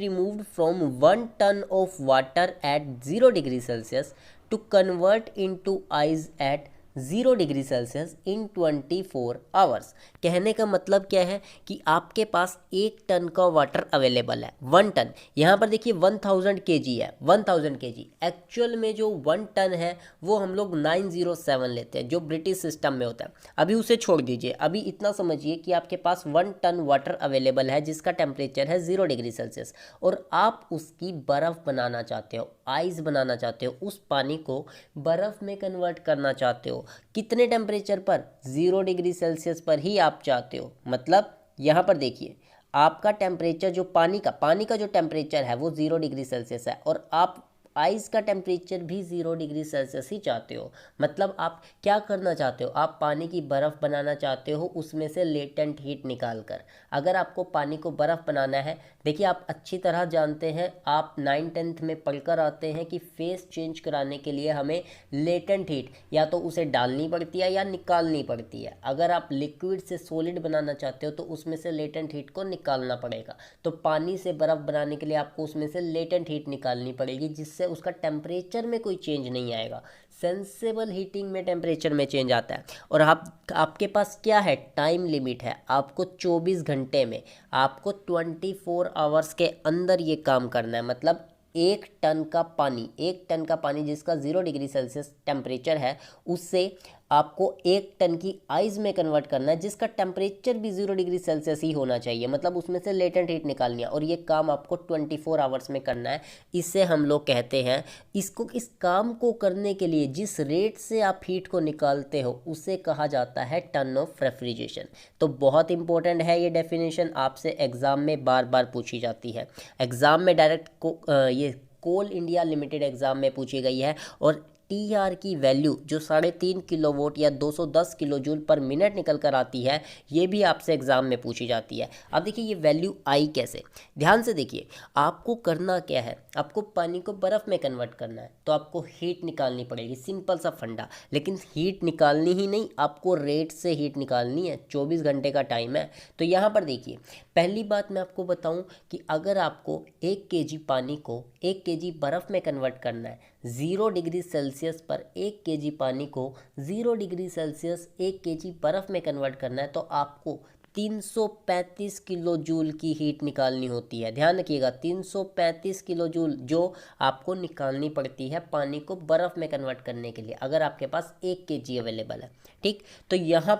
removed from 1 ton of water at 0 degree Celsius to convert into ice at 0 degree Celsius in 24 hours. कहने का मतलब क्या है कि आपके पास 1 टन का वाटर अवेलेबल है, 1 टन। यहाँ पर देखिए 1000 kg है, 1000 kg। एक्चुअल में जो 1 टन है वो हम लोग 907 लेते हैं, जो ब्रिटिश सिस्टम में होता है। अभी उसे छोड़ दीजिए, अभी इतना समझिए कि आपके पास 1 टन वाटर अवेलेबल है जिसका टेम्परेचर है 0 डिग्री सेल्सियस, और आप उसकी बर्फ़ बनाना चाहते हो, आइस बनाना चाहते हो, उस पानी को बर्फ़ में कन्वर्ट करना चाहते हो। कितने टेम्परेचर पर? 0 डिग्री सेल्सियस पर ही आप चाहते हो। मतलब यहाँ पर देखिए, आपका टेम्परेचर जो पानी का जो टेम्परेचर है वो 0 डिग्री सेल्सियस है, और आप आइस का टेम्परेचर भी 0 डिग्री सेल्सियस ही चाहते हो। मतलब आप क्या करना चाहते हो? आप पानी की बर्फ़ बनाना चाहते हो, उसमें से लेटेंट हीट निकाल कर। अगर आपको पानी को बर्फ़ बनाना है, देखिए आप अच्छी तरह जानते हैं, आप 9th-10th में पढ़कर आते हैं कि फेस चेंज कराने के लिए हमें लेटेंट हीट या तो उसे डालनी पड़ती है या निकालनी पड़ती है। अगर आप लिक्विड से सॉलिड बनाना चाहते हो तो उसमें से लेटेंट हीट को निकालना पड़ेगा। तो पानी से बर्फ़ बनाने के लिए आपको उसमें से लेटेंट हीट निकालनी पड़ेगी, जिससे उसका टेम्परेचर में कोई चेंज नहीं आएगा। सेंसेबल हीटिंग में टेम्परेचर में चेंज आता है। और आपके पास क्या है? टाइम लिमिट है। आपको 24 घंटे में, आपको 24 आवर्स के अंदर ये काम करना है। मतलब 1 टन का पानी जिसका 0 डिग्री सेल्सियस टेम्परेचर है, उससे आपको 1 टन की आइस में कन्वर्ट करना है जिसका टेम्परेचर भी 0 डिग्री सेल्सियस ही होना चाहिए। मतलब उसमें से लेटेंट हीट निकालनी है, और ये काम आपको 24 आवर्स में करना है। इससे हम लोग कहते हैं, इस काम को करने के लिए जिस रेट से आप हीट को निकालते हो उसे कहा जाता है टन ऑफ रेफ्रिजरेशन। तो बहुत इंपॉर्टेंट है ये डेफिनेशन, आपसे एग्ज़ाम में बार बार पूछी जाती है। एग्ज़ाम में डायरेक्ट ये कोल इंडिया लिमिटेड एग्ज़ाम में पूछी गई है। और टीआर की वैल्यू जो 3.5 किलोवाट या 210 किलो जूल पर मिनट निकल कर आती है, ये भी आपसे एग्जाम में पूछी जाती है। अब देखिए ये वैल्यू आई कैसे? ध्यान से देखिए, आपको करना क्या है? आपको पानी को बर्फ़ में कन्वर्ट करना है, तो आपको हीट निकालनी पड़ेगी। सिंपल सा फंडा। लेकिन हीट निकालनी ही नहीं, आपको रेट से हीट निकालनी है। 24 घंटे का टाइम है। तो यहाँ पर देखिए, पहली बात मैं आपको बताऊं कि अगर आपको 1 kg पानी को 1 kg बर्फ़ में कन्वर्ट करना है, 0 डिग्री सेल्सियस पर 1 kg पानी को 0 डिग्री सेल्सियस 1 kg बर्फ़ में कन्वर्ट करना है, तो आपको 335 किलो जूल की हीट निकालनी होती है। ध्यान रखिएगा, 335 किलो जूल जो आपको निकालनी पड़ती है पानी को बर्फ़ में कन्वर्ट करने के लिए, अगर आपके पास 1 kg अवेलेबल है। ठीक, तो यहाँ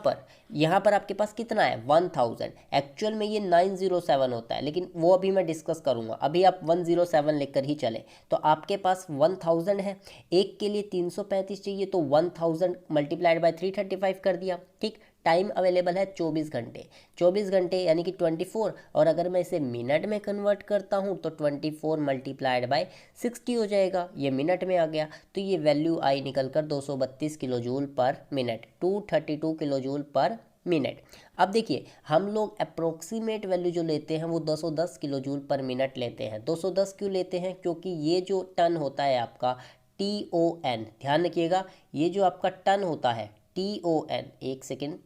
पर आपके पास कितना है? 1000। एक्चुअल में ये 907 होता है, लेकिन वो अभी मैं डिस्कस करूँगा। अभी आप 107 लेकर ही चले। तो आपके पास 1000 है, एक के लिए 335 चाहिए, तो 1000 मल्टीप्लाइड बाय 335 कर दिया। ठीक, टाइम अवेलेबल है 24 घंटे। 24 घंटे यानी कि 24, और अगर मैं इसे मिनट में कन्वर्ट करता हूँ तो 24 मल्टीप्लाइड बाय 60 हो जाएगा। ये मिनट में आ गया, तो ये वैल्यू आई निकल कर 232 किलो जूल पर मिनट, 232 किलो जूल पर मिनट। अब देखिए, हम लोग अप्रोक्सीमेट वैल्यू जो लेते हैं वो 210 किलो जूल पर मिनट लेते हैं। 210 क्यों लेते हैं? क्योंकि ये जो टन होता है आपका TON, ध्यान रखिएगा, ये जो आपका टन होता है TON, एक सेकेंड,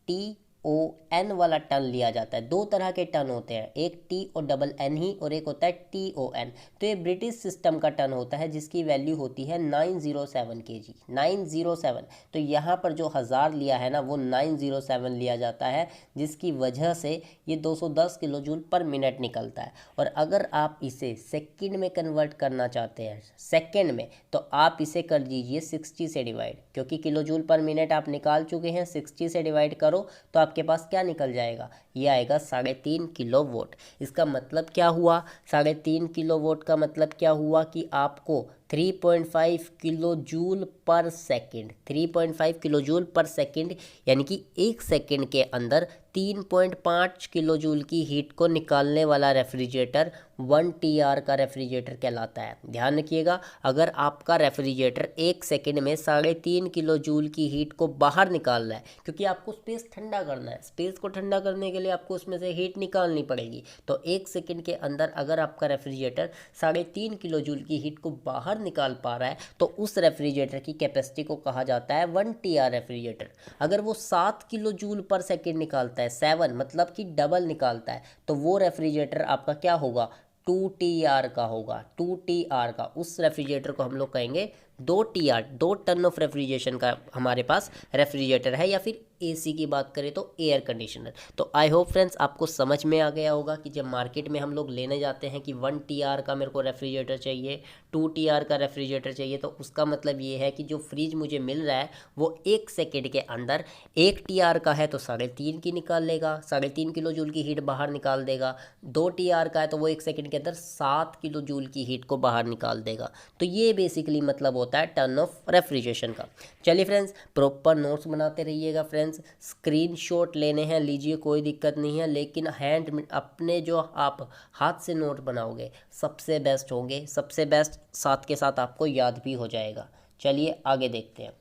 TON वाला टन लिया जाता है। दो तरह के टन होते हैं, एक TONN ही और एक होता है TON। तो ये ब्रिटिश सिस्टम का टन होता है जिसकी वैल्यू होती है 907 kg, 907। तो यहाँ पर जो 1000 लिया है ना, वो 907 लिया जाता है, जिसकी वजह से ये 210 किलो जूल पर मिनट निकलता है। और अगर आप इसे सेकंड में कन्वर्ट करना चाहते हैं, सेकंड में, तो आप इसे कर दीजिए 60 से डिवाइड, क्योंकि किलो जूल पर मिनट आप निकाल चुके हैं। 60 से डिवाइड करो तो आपके पास क्या निकल जाएगा? ये आएगा 3.5 किलोवाट। इसका मतलब क्या हुआ? 3.5 किलोवाट का मतलब क्या हुआ कि आपको 3.5 किलो जूल पर सेकेंड, 3.5 किलो जूल पर सेकेंड, यानी कि 1 सेकेंड के अंदर 3.5 किलो जूल की हीट को निकालने वाला रेफ्रिजरेटर 1 TR का रेफ्रिजरेटर कहलाता है। ध्यान रखिएगा, अगर आपका रेफ्रिजरेटर 1 सेकेंड में 3.5 किलो जूल की हीट को बाहर निकाल रहा है, क्योंकि आपको स्पेस ठंडा करना है, स्पेस को ठंडा करने के लिए आपको उसमें से हीट निकालनी पड़ेगी, तो 1 सेकेंड के अंदर अगर आपका रेफ्रिजरेटर 3.5 किलो जूल की हीट को बाहर निकाल पा रहा है तो उस रेफ्रिजरेटर की कैपेसिटी को कहा जाता है 1 TR रेफ्रिजरेटर। अगर वो 7 किलो जूल पर सेकेंड निकालता है, 7 मतलब कि डबल निकालता है, तो वो रेफ्रिजरेटर आपका क्या होगा, 2 TR का होगा। 2 TR का उस रेफ्रिजरेटर को हम लोग कहेंगे 2 TR, 2 टन ऑफ रेफ्रिजरेशन का हमारे पास रेफ्रिजरेटर है, या फिर AC की बात करें तो एयर कंडीशनर। तो आई होप फ्रेंड्स आपको समझ में आ गया होगा कि जब मार्केट में हम लोग लेने जाते हैं कि 1 TR का मेरे को रेफ्रिजरेटर चाहिए, 2 TR का रेफ्रिजरेटर चाहिए, तो उसका मतलब ये है कि जो फ्रिज मुझे मिल रहा है वो 1 सेकेंड के अंदर 1 TR का है तो 3.5 की निकाल लेगा, 3.5 किलो जूल की हीट बाहर निकाल देगा। 2 TR का है तो वो 1 सेकेंड के अंदर 7 किलो जूल की हीट को बाहर निकाल देगा। तो ये बेसिकली मतलब होता है टन ऑफ रेफ्रिजरेशन का। चलिए फ्रेंड्स, प्रॉपर नोट्स बनाते रहिएगा फ्रेंड्स, स्क्रीनशॉट लेने हैं लीजिए, कोई दिक्कत नहीं है, लेकिन हैंड अपने जो आप हाथ से नोट बनाओगे सबसे बेस्ट होंगे, सबसे बेस्ट, साथ के साथ आपको याद भी हो जाएगा। चलिए आगे देखते हैं।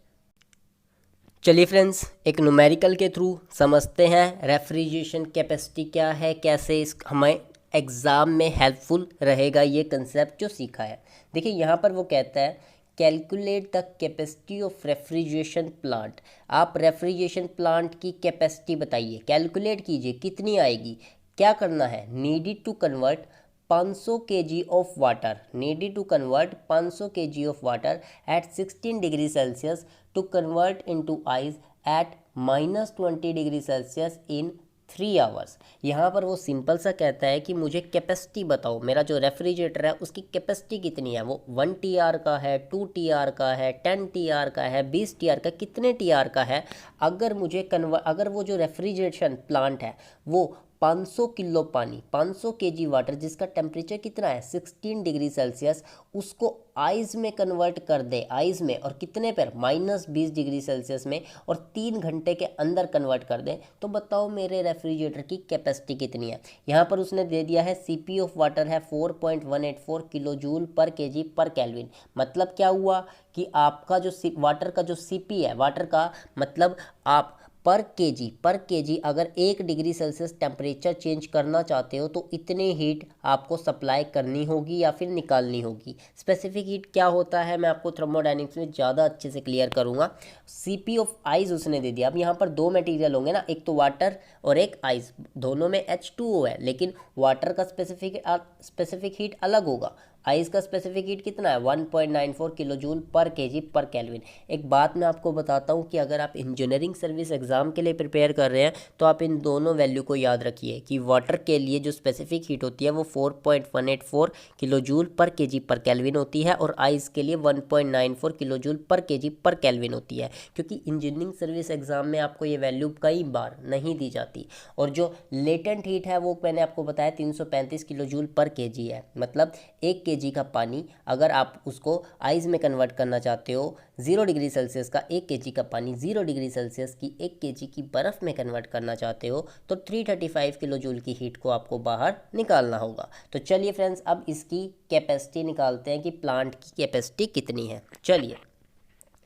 चलिए फ्रेंड्स, एक न्यूमेरिकल के थ्रू समझते हैं रेफ्रिजरेशन कैपेसिटी क्या है, कैसे इस हमें एग्ज़ाम में हेल्पफुल रहेगा ये कंसेप्ट जो सीखा है। देखिए यहाँ पर वो कहता है calculate the capacity of refrigeration plant. आप रेफ्रिजरेशन प्लांट की कैपेसिटी बताइए, कैलकुलेट कीजिए कितनी आएगी। क्या करना है, needed to convert 500 kg of water, needed to convert 500 kg of water at 16 degree Celsius to convert into ice at -20 degree Celsius in 3 hours. यहाँ पर वो सिंपल सा कहता है कि मुझे कैपेसिटी बताओ, मेरा जो रेफ्रिजरेटर है उसकी कैपेसिटी कितनी है, वो 1 TR का है, 2 TR का है, 10 TR का है, 20 TR का, कितने TR का है। अगर मुझे अगर वो जो रेफ्रिजरेशन प्लांट है वो 500 किलो पानी, 500 kg वाटर जिसका टेम्परेचर कितना है 16 डिग्री सेल्सियस, उसको आइस में कन्वर्ट कर दे, आइस में, और कितने पर, -20 डिग्री सेल्सियस में, और 3 घंटे के अंदर कन्वर्ट कर दे, तो बताओ मेरे रेफ्रिजरेटर की कैपेसिटी कितनी है। यहाँ पर उसने दे दिया है CP ऑफ वाटर है 4.184 किलो जूल पर kg पर केल्विन। मतलब क्या हुआ कि आपका जो वाटर का जो CP है, वाटर का मतलब आप पर केजी अगर 1 डिग्री सेल्सियस टेम्परेचर चेंज करना चाहते हो तो इतनी हीट आपको सप्लाई करनी होगी या फिर निकालनी होगी। स्पेसिफिक हीट क्या होता है मैं आपको थर्मोडायनेमिक्स में ज़्यादा अच्छे से क्लियर करूँगा। CP ऑफ आइस उसने दे दिया। अब यहाँ पर 2 मटेरियल होंगे ना, एक तो वाटर और एक आइस, दोनों में H2O है, लेकिन वाटर का स्पेसिफिक हीट अलग होगा, आइस का स्पेसिफिक हीट कितना है 1.94 किलो जूल पर kg पर केल्विन। एक बात मैं आपको बताता हूँ कि अगर आप इंजीनियरिंग सर्विस एग्ज़ाम के लिए प्रिपेयर कर रहे हैं तो आप इन दोनों वैल्यू को याद रखिए कि वाटर के लिए जो स्पेसिफिक हीट होती है वो 4.184 किलो जूल पर kg पर केल्विन होती है, और आइस के लिए 1.94 किलो जूल पर kg पर केल्विन होती है, क्योंकि इंजीनियरिंग सर्विस एग्ज़ाम में आपको ये वैल्यू कई बार नहीं दी जाती। और जो लेटेंट हीट है वो मैंने आपको बताया 335 किलो जूल पर kg है। मतलब 1 kg का पानी अगर आप उसको आइस में कन्वर्ट करना चाहते हो, 0 डिग्री सेल्सियस का 1 kg का पानी 0 डिग्री सेल्सियस की 1 kg की बर्फ़ में कन्वर्ट करना चाहते हो तो 335 किलो जूल की हीट को आपको बाहर निकालना होगा। तो चलिए फ्रेंड्स, अब इसकी कैपेसिटी निकालते हैं कि प्लांट की कैपेसिटी कितनी है। चलिए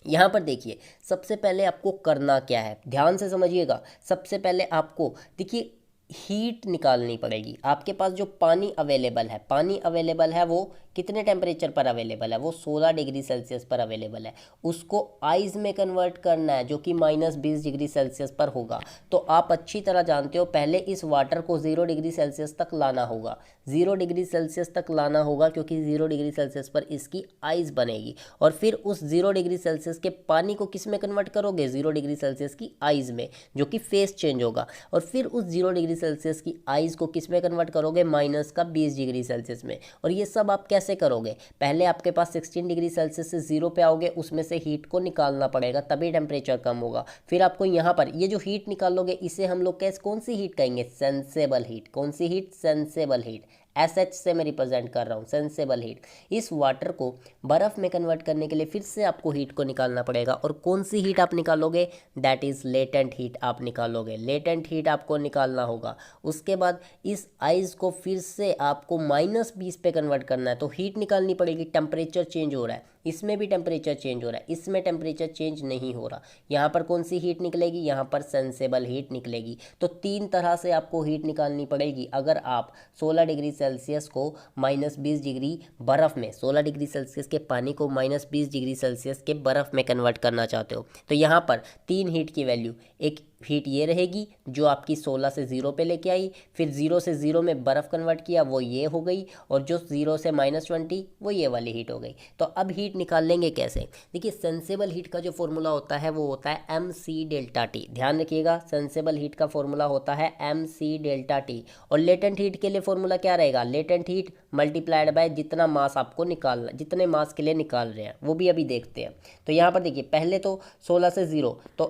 यहाँ पर देखिए, सबसे पहले आपको करना क्या है, ध्यान से समझिएगा। सबसे पहले आपको देखिए हीट निकालनी पड़ेगी। आपके पास जो पानी अवेलेबल है वो कितने टेम्परेचर पर अवेलेबल है, वो 16 डिग्री सेल्सियस पर अवेलेबल है। उसको आइस में कन्वर्ट करना है जो कि -20 डिग्री सेल्सियस पर होगा। तो आप अच्छी तरह जानते हो पहले इस वाटर को 0 डिग्री सेल्सियस तक लाना होगा, 0 डिग्री सेल्सियस तक लाना होगा, क्योंकि 0 डिग्री सेल्सियस पर इसकी आइस बनेगी। और फिर उस 0 डिग्री सेल्सियस के पानी को किस में कन्वर्ट करोगे, 0 डिग्री सेल्सियस की आइस में, जो कि फेस चेंज होगा। और फिर उस 0 डिग्री सेल्सियस की आइस को किस में कन्वर्ट करोगे, -20 डिग्री सेल्सियस में। और ये सब आप कैसे करोगे, पहले आपके पास 16 डिग्री सेल्सियस से 0 पे आओगे, उसमें से हीट को निकालना पड़ेगा, तभी टेम्परेचर कम होगा। फिर आपको यहाँ पर ये जो हीट निकालोगे इसे हम लोग कौन सी हीट कहेंगे, सेंसेबल हीट। कौन सी हीट, सेंसेबल हीट। SH से मैं रिप्रेजेंट कर रहा हूँ, सेंसेबल हीट। इस वाटर को बर्फ़ में कन्वर्ट करने के लिए फिर से आपको हीट को निकालना पड़ेगा, और कौन सी हीट आप निकालोगे, दैट इज़ लेटेंट हीट आप निकालोगे, लेटेंट हीट आपको निकालना होगा। उसके बाद इस आइस को फिर से आपको -20 पे कन्वर्ट करना है, तो हीट निकालनी पड़ेगी। टेम्परेचर चेंज हो रहा है, इसमें भी टेम्परेचर चेंज हो रहा है, इसमें टेम्परेचर चेंज नहीं हो रहा। यहाँ पर कौन सी हीट निकलेगी, यहाँ पर सेंसेबल हीट निकलेगी। तो 3 तरह से आपको हीट निकालनी पड़ेगी अगर आप 16 डिग्री सेल्सियस को -20 डिग्री बर्फ़ में, 16 डिग्री सेल्सियस के पानी को -20 डिग्री सेल्सियस के बर्फ़ में कन्वर्ट करना चाहते हो। तो यहाँ पर 3 हीट की वैल्यू, एक हीट ये रहेगी जो आपकी 16 से 0 पे लेके आई, फिर 0 से 0 में बर्फ़ कन्वर्ट किया, वो ये हो गई, और जो 0 से -20 वो ये वाली हीट हो गई। तो अब हीट निकाल लेंगे कैसे, देखिए सेंसेबल हीट का जो फॉर्मूला होता है वो होता है mc डेल्टा टी। ध्यान रखिएगा, सेंसेबल हीट का फॉर्मूला होता है mc डेल्टा टी। और लेटेंट हीट के लिए फॉर्मूला क्या रहेगा, लेटेंट हीट मल्टीप्लाइड बाय जितना मास आपको निकालना, जितने मास के लिए निकाल रहे हैं वो भी अभी देखते हैं। तो यहाँ पर देखिए, पहले तो 16 से 0, तो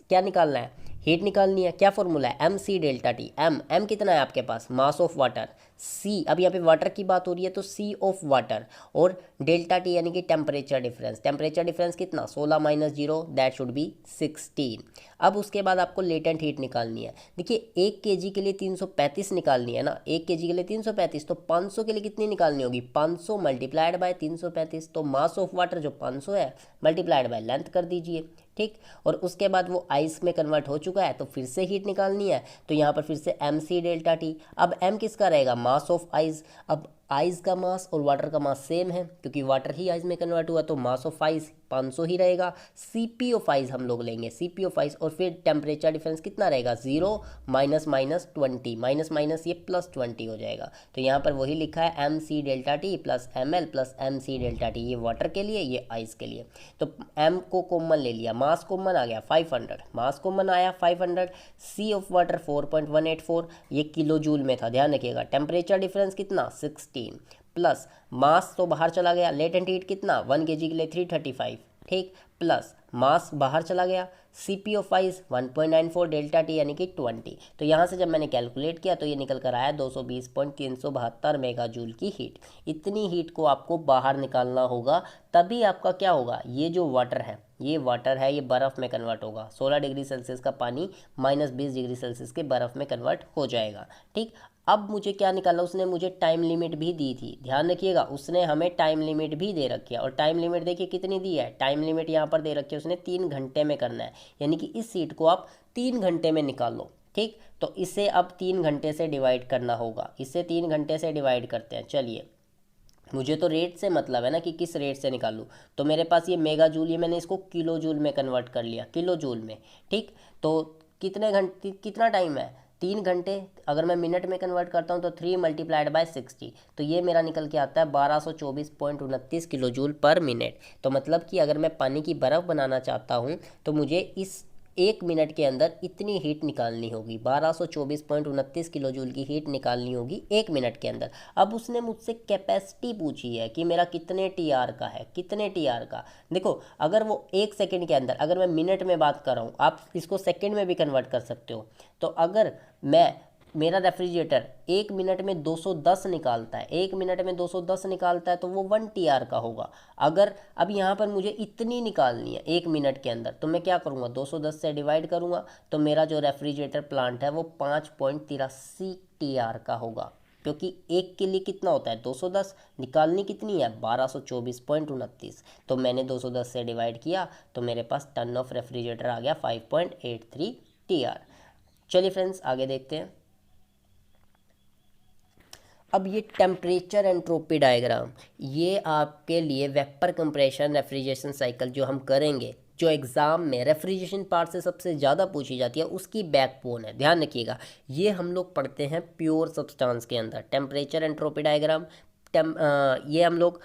क्या निकालना है, हीट निकालनी है। क्या फॉर्मूला है, mc डेल्टा टी। m कितना है आपके पास, मास ऑफ वाटर। c, अब यहाँ पे वाटर की बात हो रही है तो c ऑफ वाटर, और डेल्टा टी यानी कि टेम्परेचर डिफरेंस। टेम्परेचर डिफरेंस कितना, 16 - 0, दैट शुड बी 16। अब उसके बाद आपको लेटेंट हीट निकालनी है। देखिए 1 kg के लिए 335 निकालनी है ना, 1 kg के लिए 335, तो 500 के लिए कितनी निकालनी होगी, 500 मल्टीप्लाइड बाय 335। तो मास ऑफ वाटर जो 500 है मल्टीप्लाइड बाय लेंथ कर दीजिए, ठीक। और उसके बाद वो आइस में कन्वर्ट हो चुका है, तो फिर से हीट निकालनी है। तो यहाँ पर फिर से mc डेल्टा टी। अब m किसका रहेगा, मास ऑफ आइस। अब आइस का मास और वाटर का मास सेम है, क्योंकि वाटर ही आइस में कन्वर्ट हुआ, तो मास ऑफ आइस 500 ही रहेगा। cp ऑफ आइस हम लोग लेंगे, cp ऑफ आइस, और फिर टेम्परेचर डिफरेंस कितना रहेगा, 0 माइनस -20, माइनस माइनस ये +20 हो जाएगा। तो यहाँ पर वही लिखा है mc delta T plus ml plus mc delta T, ये वाटर के लिए, ये आइस के लिए। तो m को कॉमन ले लिया, मास कॉमन आ गया 500, मास कॉमन आया 500, c ऑफ वाटर 4.184, ये किलो जूल में था, ध्यान रखिएगा। टेम्परेचर डिफरेंस कितना, 16, प्लस मास तो बाहर चला गया, लेटेंट हीट कितना, 1 kg के लिए 335, ठीक, प्लस मास बाहर चला गया, cp of ice 1.94 delta T यानी कि 20। तो यहाँ से जब मैंने कैलकुलेट किया तो ये निकल कर आया 220.372 मेगा जूल की हीट। इतनी हीट को आपको बाहर निकालना होगा, तभी आपका क्या होगा, ये जो वाटर है, ये वाटर है, ये बर्फ़ में कन्वर्ट होगा। 16 डिग्री सेल्सियस का पानी -20 डिग्री सेल्सियस के बर्फ़ में कन्वर्ट हो जाएगा, ठीक। अब मुझे क्या निकालना, उसने मुझे टाइम लिमिट भी दी थी, ध्यान रखिएगा, उसने हमें टाइम लिमिट भी दे रखी है। और टाइम लिमिट देखिए कितनी दी है, टाइम लिमिट यहाँ पर दे रखी है उसने 3 घंटे में करना है, यानी कि इस हीट को आप 3 घंटे में निकालो, ठीक। तो इसे अब 3 घंटे से डिवाइड करना होगा, इसे 3 घंटे से डिवाइड करते हैं। चलिए, मुझे तो रेट से मतलब है ना कि किस रेट से निकालूं, तो मेरे पास ये मेगा जूल, ये मैंने इसको किलो जूल में कन्वर्ट कर लिया, किलो जूल में, ठीक। तो कितने घंटे, कितना टाइम है, 3 घंटे। अगर मैं मिनट में कन्वर्ट करता हूँ तो 3 मल्टीप्लाइड बाय 60, तो ये मेरा निकल के आता है 1224.29 किलो जूल पर मिनट। तो मतलब कि अगर मैं पानी की बर्फ़ बनाना चाहता हूँ तो मुझे इस 1 मिनट के अंदर इतनी हीट निकालनी होगी, 1224.29 किलो जूल की हीट निकालनी होगी 1 मिनट के अंदर। अब उसने मुझसे कैपेसिटी पूछी है कि मेरा कितने टीआर का है, कितने टीआर का। देखो, अगर वो 1 सेकंड के अंदर, अगर मैं मिनट में बात कर रहा हूँ, आप इसको सेकंड में भी कन्वर्ट कर सकते हो। तो अगर मेरा रेफ्रिजरेटर 1 मिनट में 210 निकालता है, 1 मिनट में 210 निकालता है, तो वो 1 टीआर का होगा। अगर अब यहाँ पर मुझे इतनी निकालनी है 1 मिनट के अंदर, तो मैं क्या करूँगा, 210 से डिवाइड करूँगा, तो मेरा जो रेफ्रिजरेटर प्लांट है वो 5.83 टीआर का होगा, क्योंकि एक के लिए कितना होता है, 210, निकालनी कितनी है, 1224.29। तो मैंने 210 से डिवाइड किया, तो मेरे पास टन ऑफ रेफ्रिजरेटर आ गया 5.83 टीआर। चलिए फ्रेंड्स, आगे देखते हैं। अब ये टेम्परेचर एंट्रोपी डायग्राम, ये आपके लिए वेपर कंप्रेशन रेफ्रिजरेशन साइकिल जो हम करेंगे, जो एग्ज़ाम में रेफ्रिजरेशन पार्ट से सबसे ज़्यादा पूछी जाती है, उसकी बैकबोन है, ध्यान रखिएगा। ये हम लोग पढ़ते हैं प्योर सब्सटेंस के अंदर, टेम्परेचर एंट्रोपी डायग्राम। ये हम लोग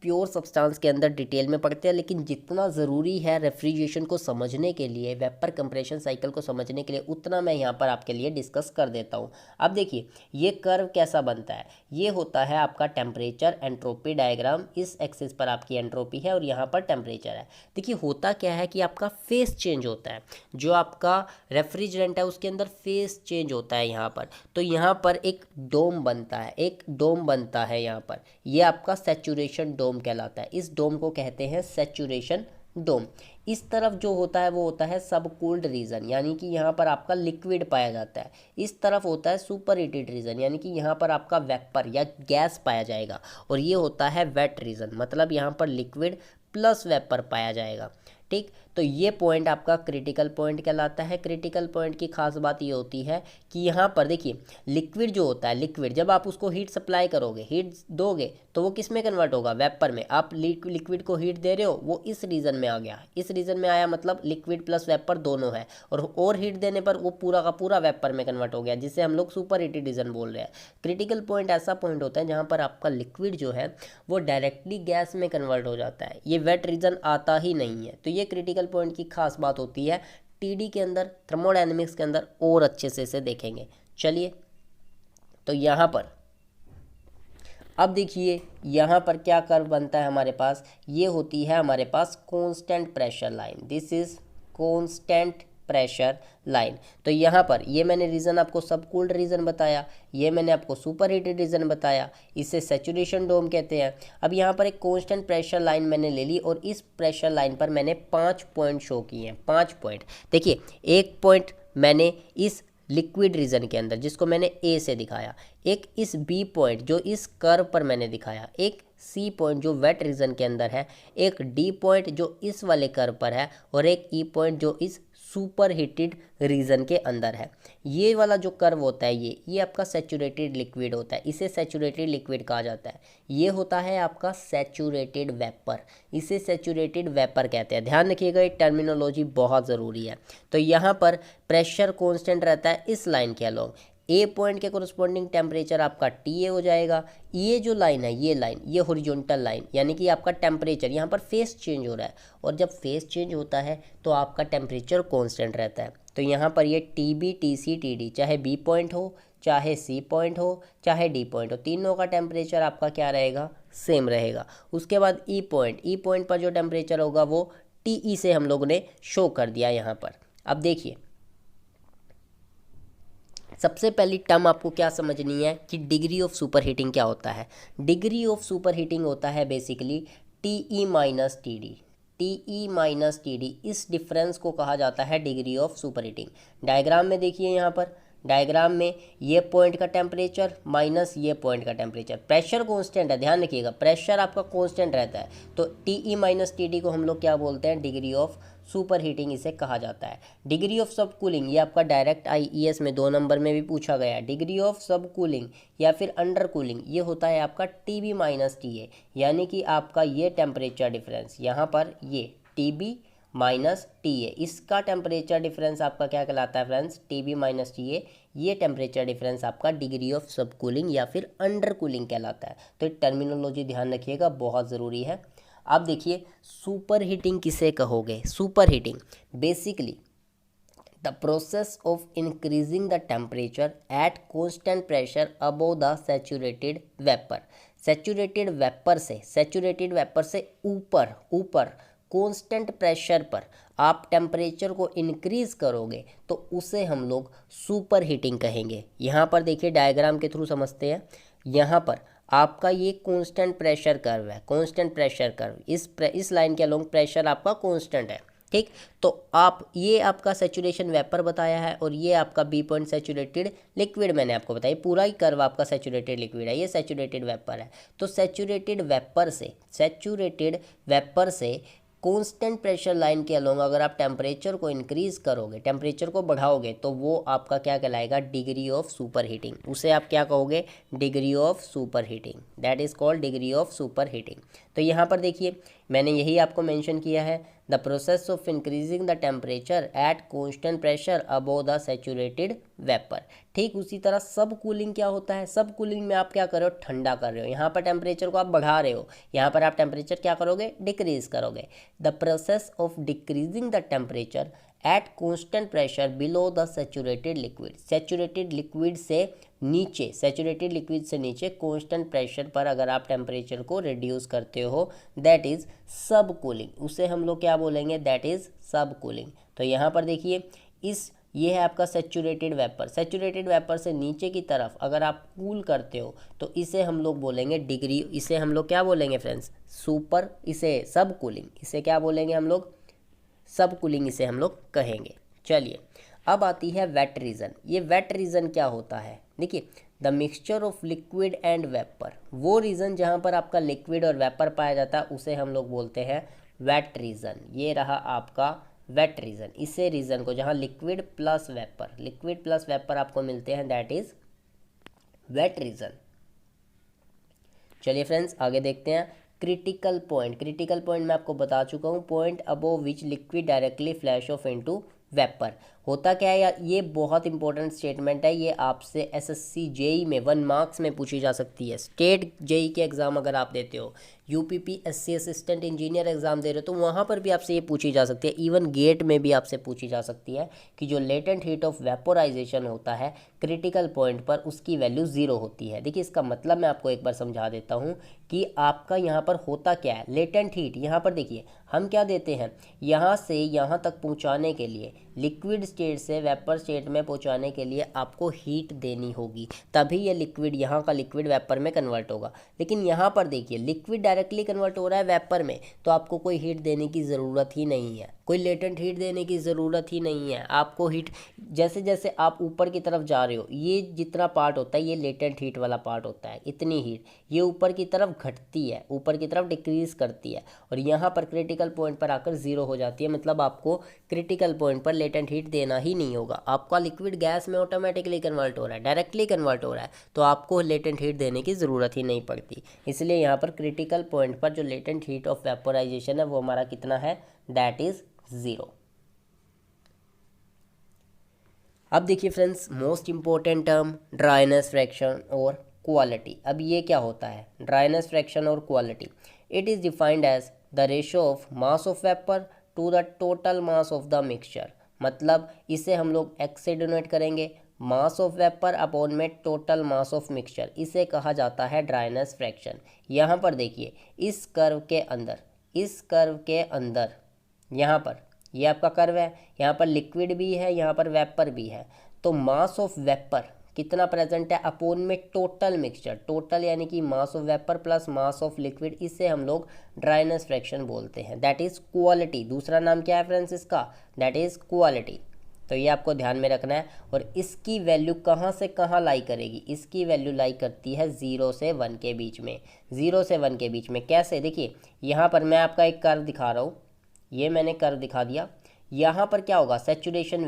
प्योर सब्सटेंस के अंदर डिटेल में पढ़ते हैं, लेकिन जितना ज़रूरी है रेफ्रिजरेशन को समझने के लिए, वेपर कंप्रेशन साइकिल को समझने के लिए, उतना मैं यहाँ पर आपके लिए डिस्कस कर देता हूँ। अब देखिए ये कर्व कैसा बनता है। ये होता है आपका टेम्परेचर एंट्रोपी डायग्राम। इस एक्सिस पर आपकी एंट्रोपी है और यहाँ पर टेम्परेचर है। देखिए होता क्या है कि आपका फेस चेंज होता है, जो आपका रेफ्रिजरेंट है उसके अंदर फेस चेंज होता है यहाँ पर। तो यहाँ पर एक डोम बनता है, एक डोम बनता है यहाँ पर। ये आपका सैचुरेशन डोम कहलाता है। इस डोम को कहते हैं सैचुरेशन डोम। इस तरफ जो होता है वो होता है सब कूल्ड रीजन, यानी कि यहाँ पर आपका लिक्विड पाया जाता है। इस तरफ होता है सुपर हीटेड रीजन, यानी कि यहाँ पर आपका वेपर या गैस पाया जाएगा। और ये होता है वेट रीजन, मतलब यहाँ पर लिक्विड प्लस वेपर पाया जाएगा। ठीक, तो ये पॉइंट आपका क्रिटिकल पॉइंट कहलाता है। क्रिटिकल पॉइंट की खास बात ये होती है कि यहाँ पर देखिए लिक्विड जो होता है, लिक्विड जब आप उसको हीट सप्लाई करोगे, हीट दोगे, तो वो किस में कन्वर्ट होगा, वेपर में। आप लिक्विड को हीट दे रहे हो, वो इस रीजन में आ गया, इस रीजन में आया, मतलब लिक्विड प्लस वेपर दोनों है। और हीट देने पर वो पूरा का पूरा वेपर में कन्वर्ट हो गया, जिसे हम लोग सुपर हीटेड रीजन बोल रहे हैं। क्रिटिकल पॉइंट ऐसा पॉइंट होता है जहाँ पर आपका लिक्विड जो है वो डायरेक्टली गैस में कन्वर्ट हो जाता है, ये वेट रीजन आता ही नहीं है। तो ये क्रिटिकल पॉइंट की खास बात होती है। टीडी के अंदर, थर्मोडायनेमिक्स के अंदर और अच्छे से इसे देखेंगे। चलिए, तो यहाँ पर अब देखिए यहाँ पर क्या कर्व बनता है हमारे पास। ये होती है हमारे पास constant pressure line. This is constant pressure line. तो यहाँ पर ये मैंने रीजन आपको सब कूल्ड रीजन बताया, ये मैंने आपको सुपर हीटेड रीजन बताया, इसे सैचुरेशन डोम कहते हैं। अब यहाँ पर एक कांस्टेंट प्रेशर लाइन मैंने ले ली और इस प्रेशर लाइन पर मैंने 5 पॉइंट शो किए हैं। 5 पॉइंट देखिए, एक पॉइंट मैंने इस लिक्विड रीजन के अंदर जिसको मैंने ए से दिखाया, एक इस बी पॉइंट जो इस कर्व पर मैंने दिखाया, एक सी पॉइंट जो वेट रीजन के अंदर है, एक डी पॉइंट जो इस वाले कर्व पर है, और एक ई पॉइंट जो इस सुपर हीटेड रीजन के अंदर है। ये वाला जो कर्व होता है ये आपका सैचुरेटेड लिक्विड होता है, इसे सैचुरेटेड लिक्विड कहा जाता है। ये होता है आपका सैचुरेटेड वेपर, इसे सैचुरेटेड वेपर कहते हैं। ध्यान रखिएगा, ये टर्मिनोलॉजी बहुत ज़रूरी है। तो यहाँ पर प्रेशर कांस्टेंट रहता है इस लाइन के अलोंग। ए पॉइंट के कोरस्पॉन्डिंग टेम्परेचर आपका टी ए हो जाएगा। ये जो लाइन है, ये लाइन, ये हॉरिजॉन्टल लाइन, यानी कि आपका टेम्परेचर यहाँ पर फेस चेंज हो रहा है, और जब फेस चेंज होता है तो आपका टेम्परेचर कांस्टेंट रहता है। तो यहाँ पर ये T B, T C, T D, चाहे बी पॉइंट हो, चाहे सी पॉइंट हो, चाहे डी पॉइंट हो, तीनों का टेम्परेचर आपका क्या रहेगा, सेम रहेगा। उसके बाद ई पॉइंट, ई पॉइंट पर जो टेम्परेचर होगा वो टी ई से हम लोगों ने शो कर दिया यहाँ पर। अब देखिए, सबसे पहली टर्म आपको क्या समझनी है कि डिग्री ऑफ सुपर हीटिंग क्या होता है। डिग्री ऑफ सुपर हीटिंग होता है basically T E minus T D. T E minus T D, इस डिफरेंस को कहा जाता है degree of super heating. Diagram में देखिए, यहाँ पर डायग्राम में ये पॉइंट का टेम्परेचर माइनस ये पॉइंट का टेम्परेचर, प्रेशर कांस्टेंट है, ध्यान रखिएगा प्रेशर आपका कांस्टेंट रहता है। तो T E minus T D को हम लोग क्या बोलते हैं, डिग्री ऑफ सुपर हीटिंग इसे कहा जाता है। डिग्री ऑफ सब कूलिंग, ये आपका डायरेक्ट आईईएस में 2 नंबर में भी पूछा गया है। डिग्री ऑफ सब कूलिंग या फिर अंडर कूलिंग, ये होता है आपका T B minus T A, यानी कि आपका ये टेम्परेचर डिफरेंस यहाँ पर, ये T B minus T A, इसका टेम्परेचर डिफरेंस आपका क्या कहलाता है friends, T B minus T A. ये टेम्परेचर डिफरेंस आपका डिग्री ऑफ सब कूलिंग या फिर अंडर कूलिंग कहलाता है। तो टर्मिनोलॉजी ध्यान रखिएगा, बहुत ज़रूरी है। अब देखिए सुपर हीटिंग किसे कहोगे। Super heating basically the process of increasing the temperature at constant pressure above the saturated vapour. Saturated vapour से ऊपर कांस्टेंट प्रेशर पर आप टेम्परेचर को इंक्रीज करोगे तो उसे हम लोग सुपर हीटिंग कहेंगे। यहाँ पर देखिए, डायग्राम के थ्रू समझते हैं। यहाँ पर आपका ये कांस्टेंट प्रेशर कर्व है, कांस्टेंट प्रेशर कर्व, इस लाइन के अलोंग प्रेशर आपका कांस्टेंट है। ठीक, तो आप ये आपका सैचुरेशन वेपर बताया है और ये आपका बी पॉइंट सैचुरेटेड लिक्विड मैंने आपको बताया। पूरा ही कर्व आपका सैचुरेटेड लिक्विड है, ये सैचुरेटेड वेपर है। तो सैचुरेटेड वेपर से कांस्टेंट प्रेशर लाइन के अलोंग अगर आप टेम्परेचर को इंक्रीज करोगे, टेम्परेचर को बढ़ाओगे, तो वो आपका क्या कहलाएगा, डिग्री ऑफ सुपर हीटिंग। उसे आप क्या कहोगे, degree of super heating, that is called degree of super heating. तो यहाँ पर देखिए, मैंने यही आपको मेंशन किया है, the process of increasing the temperature at constant pressure above the saturated vapour. ठीक उसी तरह सब कूलिंग क्या होता है, सब कूलिंग में आप क्या कर रहे हो, ठंडा कर रहे हो। यहाँ पर टेम्परेचर को आप बढ़ा रहे हो, यहाँ पर आप टेम्परेचर क्या करोगे, डिक्रीज करोगे। The process of decreasing the temperature at constant pressure below the saturated liquid. Saturated liquid से नीचे, सैचुरेटेड लिक्विड से नीचे कांस्टेंट प्रेशर पर अगर आप टेम्परेचर को रिड्यूस करते हो, दैट इज़ सब कूलिंग। उसे हम लोग क्या बोलेंगे, दैट इज़ सब कूलिंग। तो यहाँ पर देखिए ये है आपका सैचुरेटेड वेपर। सैचुरेटेड वेपर से नीचे की तरफ अगर आप कूल करते हो तो इसे हम लोग बोलेंगे डिग्री, इसे हम लोग क्या बोलेंगे फ्रेंड्स, सुपर, इसे सब कूलिंग, इसे क्या बोलेंगे हम लोग, सब कूलिंग इसे हम लोग कहेंगे। चलिए अब आती है वेट रीजन। ये वेट रीजन क्या होता है, देखिए the mixture of liquid and vapour, वो रीजन जहाँ पर आपका लिक्विड और वेपर पाया जाता है उसे हम लोग बोलते हैं वेट रीजन। ये रहा आपका वेट रीजन। इसे रीजन को जहाँ लिक्विड प्लस वेपर आपको मिलते हैं, दैट इज वेट रीजन। चलिए फ्रेंड्स आगे देखते हैं क्रिटिकल पॉइंट। क्रिटिकल पॉइंट मैं आपको बता चुका हूँ, point above which liquid directly flash of into vapour. होता क्या है यार, ये बहुत इंपॉर्टेंट स्टेटमेंट है, ये आपसे एसएससी जेई में 1 मार्क्स में पूछी जा सकती है। स्टेट जेई के एग्ज़ाम अगर आप देते हो, यूपीपीएससी असिस्टेंट इंजीनियर एग्जाम दे रहे हो, तो वहाँ पर भी आपसे ये पूछी जा सकती है। इवन गेट में भी आपसे पूछी जा सकती है कि जो लेटेंट हीट ऑफ वेपोराइजेशन होता है क्रिटिकल पॉइंट पर, उसकी वैल्यू 0 होती है। देखिए इसका मतलब मैं आपको एक बार समझा देता हूँ कि आपका यहाँ पर होता क्या है, लेटेंट हीट। यहाँ पर देखिए हम क्या देते हैं, यहाँ से यहाँ तक पहुँचाने के लिए, लिक्विड स्टेट से वेपर स्टेट में पहुँचाने के लिए आपको हीट देनी होगी, तभी ये लिक्विड, यहाँ का लिक्विड वेपर में कन्वर्ट होगा। लेकिन यहाँ पर देखिए लिक्विड डायरेक्टली कन्वर्ट हो रहा है वेपर में, तो आपको कोई हीट देने की ज़रूरत ही नहीं है, कोई लेटेंट हीट देने की ज़रूरत ही नहीं है। आपको हीट जैसे जैसे आप ऊपर की तरफ जा रहे हो, ये जितना पार्ट होता है ये लेटेंट हीट वाला पार्ट होता है, इतनी हीट ये ऊपर की तरफ घटती है, ऊपर की तरफ डिक्रीज करती है, और यहाँ पर क्रिटिकल पॉइंट पर आकर 0 हो जाती है। मतलब आपको क्रिटिकल पॉइंट पर लेटेंट हीट देना ही नहीं होगा। आपका लिक्विड गैस में ऑटोमेटिकली कन्वर्ट हो रहा है, डायरेक्टली कन्वर्ट हो रहा है, तो आपको लेटेंट हीट देने की ज़रूरत ही नहीं पड़ती। इसलिए यहाँ पर क्रिटिकल पॉइंट पर जो लेटेंट हीट ऑफ वेपोराइजेशन है वो हमारा कितना है, दैट इज़ 0। अब देखिए friends most important term dryness fraction और क्वालिटी। अब ये क्या होता है, ड्राइनेस फ्रैक्शन और quality, it is defined as the ratio of mass of vapour to the total mass of the mixture. मतलब इसे हम लोग एक्स से डिनोट करेंगे, मास ऑफ वेपर अपॉन में टोटल मास ऑफ मिक्सचर, इसे कहा जाता है ड्राइनेस फ्रैक्शन। यहाँ पर देखिए इस कर्व के अंदर यहाँ पर ये आपका कर्व है, यहाँ पर लिक्विड भी है, यहाँ पर वेपर भी है, तो मास ऑफ वेपर कितना प्रेजेंट है अपोन में टोटल मिक्सचर, टोटल यानी कि मास of vapour plus mass of liquid, इसे हम लोग ड्राइनेस फ्रैक्शन बोलते हैं, दैट इज क्वालिटी। दूसरा नाम क्या है फ्रेंड्स इसका, दैट इज क्वालिटी। तो ये आपको ध्यान में रखना है। और इसकी वैल्यू कहाँ से कहाँ लाई करेगी, इसकी वैल्यू लाई करती है 0 से 1 के बीच में, 0 से 1 के बीच में। कैसे, देखिए यहाँ पर मैं आपका एक कर्व दिखा रहा हूँ, ये मैंने कर्व दिखा दिया। यहाँ पर क्या होगा, सैचुरेशन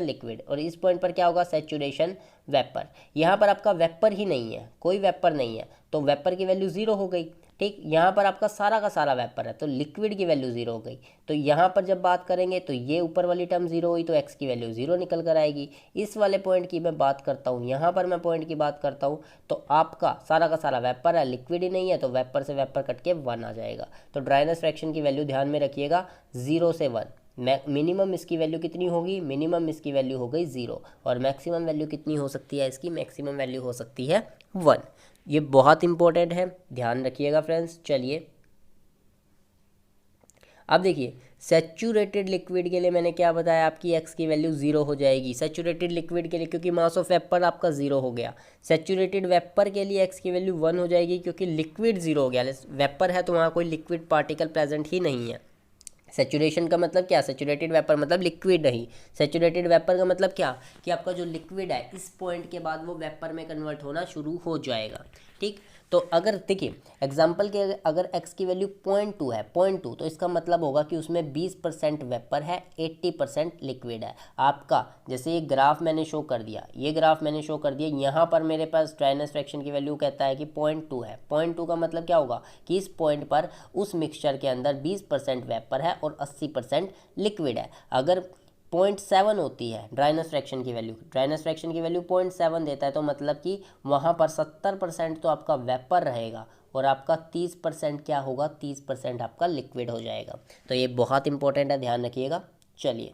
लिक्विड, और इस पॉइंट पर क्या होगा, सैचुरेशन वेपर। यहाँ पर आपका वेपर ही नहीं है, कोई वेपर नहीं है, तो वेपर की वैल्यू 0 हो गई। ठीक, यहाँ पर आपका सारा का सारा वेपर है, तो लिक्विड की वैल्यू 0 हो गई। तो यहाँ पर जब बात करेंगे तो ये ऊपर वाली टर्म 0 हुई, तो x की वैल्यू 0 निकल कर आएगी। इस वाले पॉइंट की मैं बात करता हूँ, यहाँ पर मैं पॉइंट की बात करता हूँ, तो आपका सारा का सारा वेपर है, लिक्विड ही नहीं है, तो वेपर से वेपर कट के 1 आ जाएगा। तो ड्राइनेस फ्रैक्शन की वैल्यू ध्यान में रखिएगा 0 से 1। मिनिमम इसकी वैल्यू कितनी होगी, मिनिमम इसकी वैल्यू हो गई 0, और मैक्सिमम वैल्यू कितनी हो सकती है इसकी, मैक्सिमम वैल्यू हो सकती है 1। ये बहुत इंपॉर्टेंट है, ध्यान रखिएगा फ्रेंड्स। चलिए अब देखिए सैचुरेटेड लिक्विड के लिए मैंने क्या बताया, आपकी x की वैल्यू 0 हो जाएगी सैचुरेटेड लिक्विड के लिए, क्योंकि मास ऑफ वेपर आपका 0 हो गया। सैचुरेटेड वेपर के लिए x की वैल्यू 1 हो जाएगी, क्योंकि लिक्विड 0 हो गया, वेपर है तो वहाँ कोई लिक्विड पार्टिकल प्रेजेंट ही नहीं है। सैचुरेशन का मतलब क्या, सैचुरेटेड वेपर मतलब लिक्विड नहीं, सैचुरेटेड वेपर का मतलब क्या कि आपका जो लिक्विड है इस पॉइंट के बाद वो वेपर में कन्वर्ट होना शुरू हो जाएगा। ठीक, तो अगर देखिए एग्जाम्पल के अगर x की वैल्यू 0.2 है, 0.2, तो इसका मतलब होगा कि उसमें 20% वेपर है, 80% लिक्विड है। आपका जैसे ये ग्राफ मैंने शो कर दिया, ये ग्राफ मैंने शो कर दिया, यहाँ पर मेरे पास ड्राइनेस फ्रैक्शन की वैल्यू कहता है कि 0.2 है। 0.2 का मतलब क्या होगा कि इस पॉइंट पर उस मिक्सचर के अंदर 20% वेपर है और 80% लिक्विड है। अगर 0.7 होती है ड्राइनेस फ्रैक्शन की वैल्यू, ड्राइनेस फ्रैक्शन की वैल्यू 0.7 देता है, तो मतलब कि वहाँ पर 70% तो आपका वेपर रहेगा और आपका 30% क्या होगा, 30% आपका लिक्विड हो जाएगा। तो ये बहुत इंपॉर्टेंट है, ध्यान रखिएगा। चलिए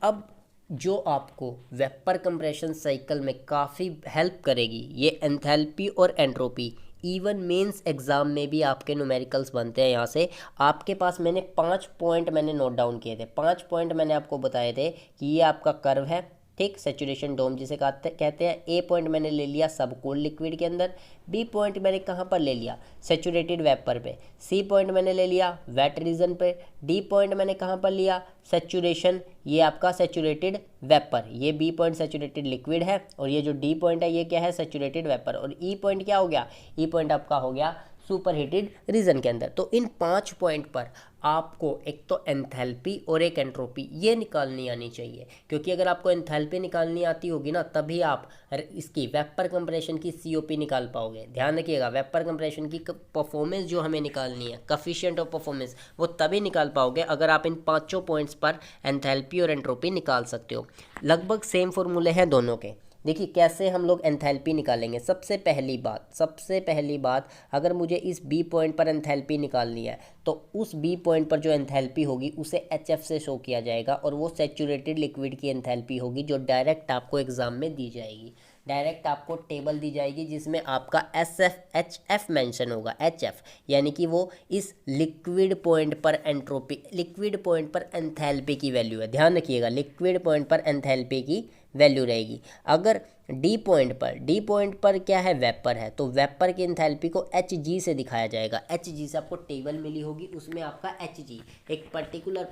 अब जो आपको वेपर कंप्रेशन साइकिल में काफ़ी हेल्प करेगी ये एंथैल्पी और एंट्रोपी। इवन मेंस एग्ज़ाम में भी आपके न्यूमेरिकल्स बनते हैं यहाँ से। आपके पास मैंने 5 पॉइंट मैंने नोट डाउन किए थे, 5 पॉइंट मैंने आपको बताए थे कि ये आपका कर्व है, ठीक, सेचुरेशन डोम जिसे कहते हैं। ए पॉइंट मैंने ले लिया सब कूल्ड लिक्विड के अंदर, बी पॉइंट मैंने कहाँ पर ले लिया, सेचुरेटेड वेपर पे, सी पॉइंट मैंने ले लिया वेट रीजन पे, डी पॉइंट मैंने कहाँ पर लिया, सेचुरेशन, ये आपका सेचुरेटेड वेपर, ये बी पॉइंट सेचुरेटेड लिक्विड है और ये जो डी पॉइंट है ये क्या है, सेचुरेटेड वेपर, और ई पॉइंट क्या हो गया, ई पॉइंट आपका हो गया सुपर हीटेड रीजन के अंदर। तो इन 5 पॉइंट पर आपको एक तो एंथैल्पी और एक एंट्रोपी ये निकालनी आनी चाहिए, क्योंकि अगर आपको एंथैल्पी निकालनी आती होगी ना तभी आप इसकी वेपर कंप्रेशन की सीओपी निकाल पाओगे। ध्यान रखिएगा, वेपर कंप्रेशन की परफॉर्मेंस जो हमें निकालनी है, कफिशिएंट ऑफ परफॉर्मेंस, वो तभी निकाल पाओगे अगर आप इन 5 पॉइंट्स पर एंथैल्पी और एंट्रोपी निकाल सकते हो। लगभग सेम फॉर्मूले हैं दोनों के। देखिए कैसे हम लोग एंथैल्पी निकालेंगे। सबसे पहली बात अगर मुझे इस बी पॉइंट पर एंथैल्पी निकालनी है तो उस बी पॉइंट पर जो एंथैल्पी होगी उसे HF से शो किया जाएगा और वो सेचुरेटेड लिक्विड की एंथैल्पी होगी जो डायरेक्ट आपको एग्जाम में दी जाएगी। डायरेक्ट आपको टेबल दी जाएगी जिसमें आपका HF मेंशन होगा, HF यानी कि वो इस लिक्विड पॉइंट पर एंट्रोपी, लिक्विड पॉइंट पर एंथैल्पी की वैल्यू है। ध्यान रखिएगा, लिक्विड पॉइंट पर एंथैल्पी की वैल्यू रहेगी। अगर डी पॉइंट पर क्या है, वेपर है, तो वेपर की एंथैल्पी को Hg से दिखाया जाएगा। Hg से आपको टेबल मिली होगी, उसमें आपका Hg एक पर्टिकुलर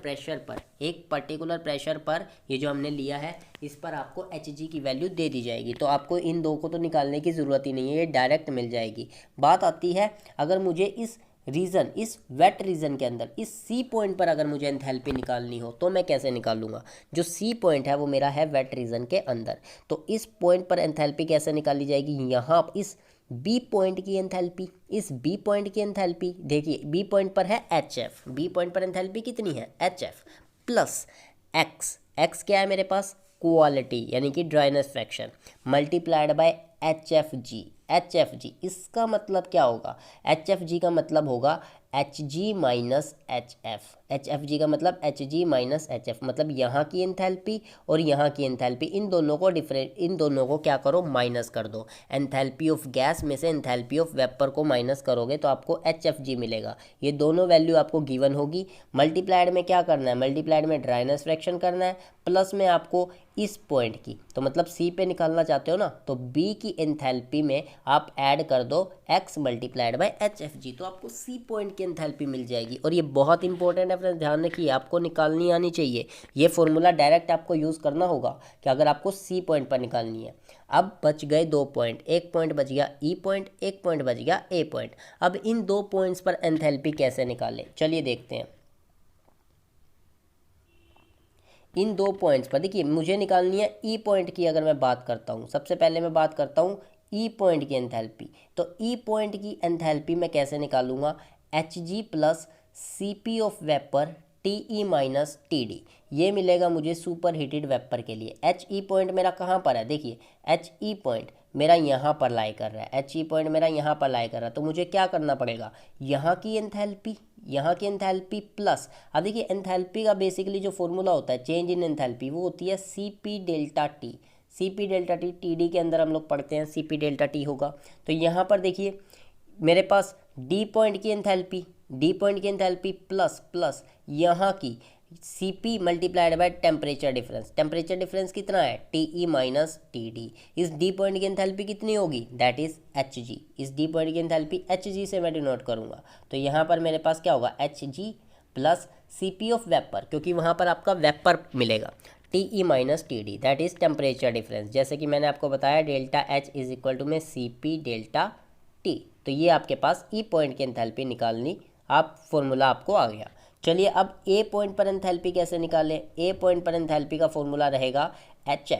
प्रेशर पर ये जो हमने लिया है इस पर आपको Hg की वैल्यू दे दी जाएगी। तो आपको इन दो को तो निकालने की ज़रूरत ही नहीं है, ये डायरेक्ट मिल जाएगी। बात आती है अगर मुझे इस रीजन, इस वेट रीजन के अंदर इस सी पॉइंट पर अगर मुझे एंथैल्पी निकालनी हो तो मैं कैसे निकालूंगा। जो सी पॉइंट है वो मेरा है वेट रीजन के अंदर, तो इस पॉइंट पर एंथैल्पी कैसे निकाली जाएगी, यहाँ इस बी पॉइंट की एंथैल्पी, इस बी पॉइंट की एंथैल्पी देखिए, बी पॉइंट पर है HF, बी पॉइंट पर एंथैल्पी कितनी है HF प्लस एक्स क्या है मेरे पास, क्वालिटी यानी कि dryness fraction, multiplied by HFG। इसका मतलब क्या होगा, HFG का मतलब होगा Hg माइनस HF, HFG का मतलब Hg माइनस HF, मतलब यहाँ की एंथैल्पी और यहाँ की एंथैल्पी, इन दोनों को क्या करो, माइनस कर दो। एंथैल्पी ऑफ गैस में से एंथैल्पी ऑफ वेपर को माइनस करोगे तो आपको HFG मिलेगा। ये दोनों वैल्यू आपको गिवन होगी। मल्टीप्लाइड में क्या करना है, मल्टीप्लाइड में ड्राइनेस फ्रैक्शन करना है, प्लस में आपको इस पॉइंट की, तो मतलब सी पे निकालना चाहते हो ना, तो बी की एंथैल्पी में आप ऐड कर दो x मल्टीप्लाइड बाय HFG, तो आपको सी पॉइंट की एंथैल्पी मिल जाएगी। और ये बहुत इंपॉर्टेंट है फ्रेंड्स, ध्यान रखिए, आपको निकालनी आनी चाहिए। ये फॉर्मूला डायरेक्ट आपको यूज़ करना होगा कि अगर आपको सी पॉइंट पर निकालनी है। अब बच गए 2 पॉइंट, एक पॉइंट बच गया ई पॉइंट, एक पॉइंट बच गया ए पॉइंट। अब इन 2 पॉइंट्स पर एंथैल्पी कैसे निकालें, चलिए देखते हैं। इन 2 पॉइंट्स पर देखिए मुझे निकालनी है ई पॉइंट की। अगर मैं बात करता हूँ, सबसे पहले मैं बात करता हूँ ई पॉइंट की एंथैल्पी, तो ई पॉइंट की एंथैल्पी मैं कैसे निकालूंगा, Hg plus Cp of vapour Te minus Td, ये मिलेगा मुझे सुपर हीटेड वेपर के लिए। He पॉइंट मेरा कहाँ पर है, देखिए He पॉइंट मेरा यहाँ पर लाई कर रहा है, He पॉइंट मेरा यहाँ पर लाई कर रहा है, तो मुझे क्या करना पड़ेगा, यहाँ की एंथैल्पी प्लस, अब देखिए एंथैल्पी का बेसिकली जो फॉर्मूला होता है चेंज इन एंथैल्पी, वो होती है Cp delta T। Cp delta T Td के अंदर हम लोग पढ़ते हैं Cp डेल्टा T होगा। तो यहाँ पर देखिए मेरे पास डी पॉइंट की एंथैल्पी प्लस यहाँ की Cp multiplied by temperature difference कितना है, Te माइनस Td। इस डी पॉइंट की एंथैल्पी कितनी होगी, दैट इज Hg। इस डी पॉइंट की एंथैल्पी Hg से मैं डिनोट करूँगा, तो यहाँ पर मेरे पास क्या होगा, Hg plus Cp of vapour, क्योंकि वहाँ पर आपका वेपर मिलेगा, Te minus Td, that is temperature difference. जैसे कि मैंने आपको बताया delta H is equal to में Cp डेल्टा टी। तो ये आपके पास ई पॉइंट की एंथैल्पी निकालनी आप फॉर्मूला आपको आ गया। चलिए अब ए पॉइंट पर एंथैल्पी कैसे निकालें। ए पॉइंट पर एंथैल्पी का फॉर्मूला रहेगा एच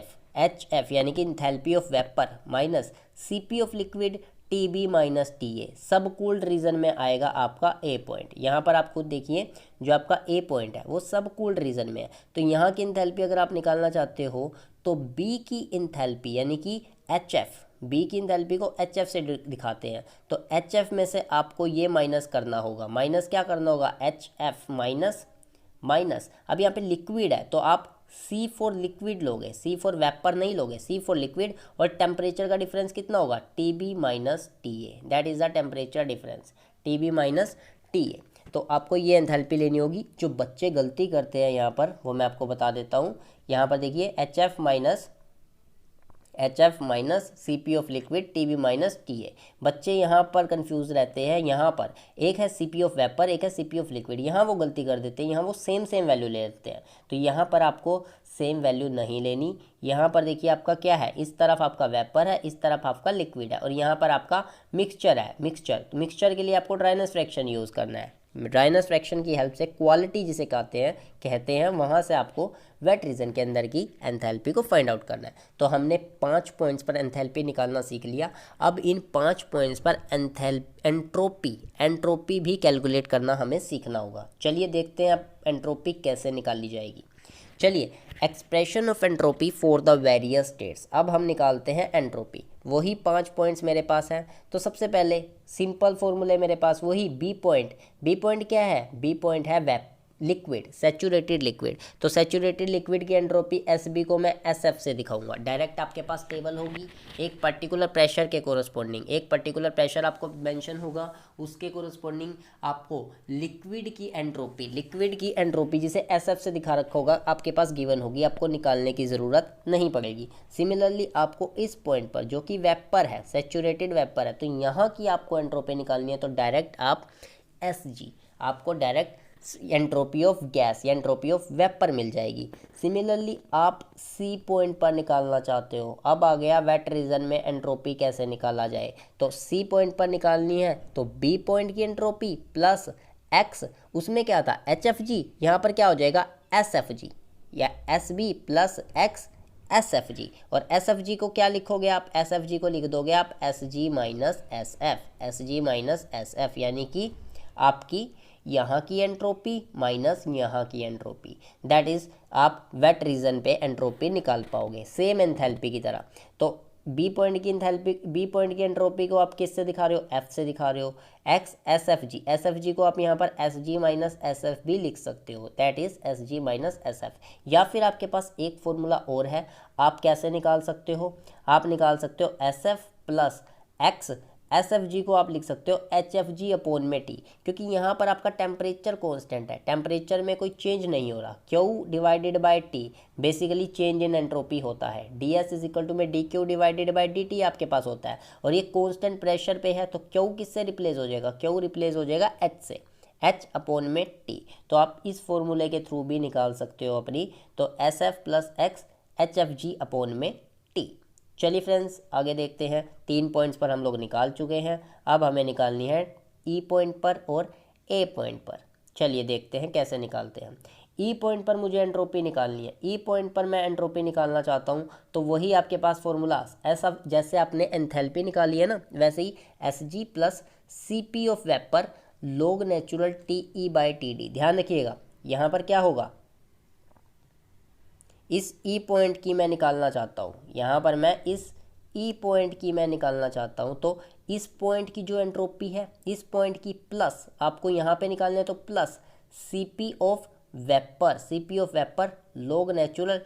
एफ यानी कि enthalpy of vapour minus C P of liquid T B minus T A. Subcooled reason में आएगा आपका ए पॉइंट। यहाँ पर आप खुद देखिए जो आपका ए पॉइंट है वो सब कूल्ड रीजन में है। तो यहाँ की एंथैल्पी अगर आप निकालना चाहते हो तो बी की एंथैल्पी यानी कि एच एफ, बी की एंथैल्पी को एच एफ से दिखाते हैं। तो एच एफ में से आपको ये माइनस करना होगा। माइनस क्या करना होगा, एच एफ माइनस अब यहाँ पे लिक्विड है तो आप सी फॉर लिक्विड लोगे, सी फॉर वेपर नहीं लोगे, सी फॉर लिक्विड। और टेम्परेचर का डिफरेंस कितना होगा, T B minus T A, that is the temperature difference, T B minus T A. तो आपको ये एंथैल्पी लेनी होगी। जो बच्चे गलती करते हैं यहाँ पर वो मैं आपको बता देता हूँ। यहाँ पर देखिए H F minus C P of liquid T B minus T A. बच्चे यहाँ पर कंफ्यूज रहते हैं। यहाँ पर एक है सी पी ऑफ वेपर, एक है सी पी ऑफ लिक्विड। यहाँ वो गलती कर देते हैं, यहाँ वो सेम वैल्यू ले लेते हैं। तो यहाँ पर आपको सेम वैल्यू नहीं लेनी। यहाँ पर देखिए आपका क्या है, इस तरफ आपका वेपर है, इस तरफ आपका लिक्विड है, और यहाँ पर आपका मिक्सचर है। मिक्सचर के लिए आपको ड्राइनेस फ्रैक्शन यूज़ करना है। ड्राइनेस फ्रैक्शन की हेल्प से क्वालिटी जिसे कहते हैं वहाँ से आपको वेट रीजन के अंदर की एंथैल्पी को फाइंड आउट करना है। तो हमने 5 पॉइंट्स पर एंथैल्पी निकालना सीख लिया। अब इन 5 पॉइंट्स पर एंट्रोपी भी कैलकुलेट करना हमें सीखना होगा। चलिए देखते हैं अब एंट्रोपी कैसे निकाली जाएगी। चलिए expression of entropy for the various states. अब हम निकालते हैं एंट्रोपी। वही 5 पॉइंट्स मेरे पास हैं। तो सबसे पहले सिंपल फॉर्मूले मेरे पास वही बी पॉइंट क्या है, बी पॉइंट है लिक्विड, सैचुरेटेड लिक्विड। तो सैचुरेटेड लिक्विड की एंट्रोपी एस बी को मैं एस एफ से दिखाऊंगा। डायरेक्ट आपके पास टेबल होगी, एक पर्टिकुलर प्रेशर के कोरस्पॉन्डिंग, एक पर्टिकुलर प्रेशर आपको मेंशन होगा, उसके कोरस्पॉन्डिंग आपको लिक्विड की एंट्रोपी जिसे एस एफ से दिखा रखा होगा आपके पास गिवन होगी। आपको निकालने की ज़रूरत नहीं पड़ेगी। सिमिलरली आपको इस पॉइंट पर जो कि वेपर है, सैचुरेटेड वेपर है, तो यहाँ की आपको एंट्रोपी निकालनी है। तो डायरेक्ट आप एस जी, आपको डायरेक्ट एंट्रोपी ऑफ गैस या एंट्रोपी ऑफ वेपर मिल जाएगी। सिमिलरली आप सी पॉइंट पर निकालना चाहते हो। अब आ गया वेट रीजन में एंट्रोपी कैसे निकाला जाए। तो सी पॉइंट पर निकालनी है तो बी पॉइंट की एंट्रोपी प्लस एक्स, उसमें क्या था एच एफ जी, यहाँ पर क्या हो जाएगा एस एफ जी, या S B plus X S F G. और एस एफ जी को क्या लिखोगे आप, एस एफ जी को लिख दोगे आप S G minus S F, यानी कि आपकी यहाँ की एंट्रोपी माइनस यहाँ की एंट्रोपी, दैट इज़ आप वेट रीजन पे एंट्रोपी निकाल पाओगे सेम एंथैल्पी की तरह। तो बी पॉइंट की एंट्रोपी को आप किससे दिखा रहे हो, एफ से दिखा रहे हो, एक्स एस एफ जी को आप यहाँ पर S G minus S F भी लिख सकते हो, that is S ji minus S F. या फिर आपके पास एक फॉर्मूला और है, आप कैसे निकाल सकते हो, आप निकाल सकते हो S F plus X, S F जी को आप लिख सकते हो एच एफ जी अपॉन में टी, क्योंकि यहाँ पर आपका टेम्परेचर कांस्टेंट है, टेम्परेचर में कोई चेंज नहीं हो रहा। Q divided by T basically change in entropy होता है। D S is equal to में d Q divided by d T आपके पास होता है, और ये कांस्टेंट प्रेशर पे है। तो क्यू किससे रिप्लेस हो जाएगा, क्यू रिप्लेस हो जाएगा एच से, एच अपॉन में टी। तो आप इस फॉर्मूले के थ्रू भी निकाल सकते हो अपनी। तो S F plus x H F G upon में टी। चलिए फ्रेंड्स आगे देखते हैं। 3 पॉइंट्स पर हम लोग निकाल चुके हैं। अब हमें निकालनी है ई पॉइंट पर और ए पॉइंट पर। चलिए देखते हैं कैसे निकालते हैं। ई पॉइंट पर मुझे एंट्रोपी निकालनी है। ई पॉइंट पर मैं एंट्रोपी निकालना चाहता हूँ तो वही आपके पास फॉर्मूला, ऐसा जैसे आपने एंथैल्पी निकाली है ना, वैसे ही S G plus C P of vapour log natural T E by T D. ध्यान रखिएगा यहाँ पर क्या होगा, इस ई पॉइंट की मैं निकालना चाहता हूँ, यहाँ पर मैं इस ई पॉइंट की मैं निकालना चाहता हूँ। तो इस पॉइंट की जो एंट्रोपी है, इस पॉइंट की प्लस आपको यहाँ पे निकालना है, तो plus C P of vapour log natural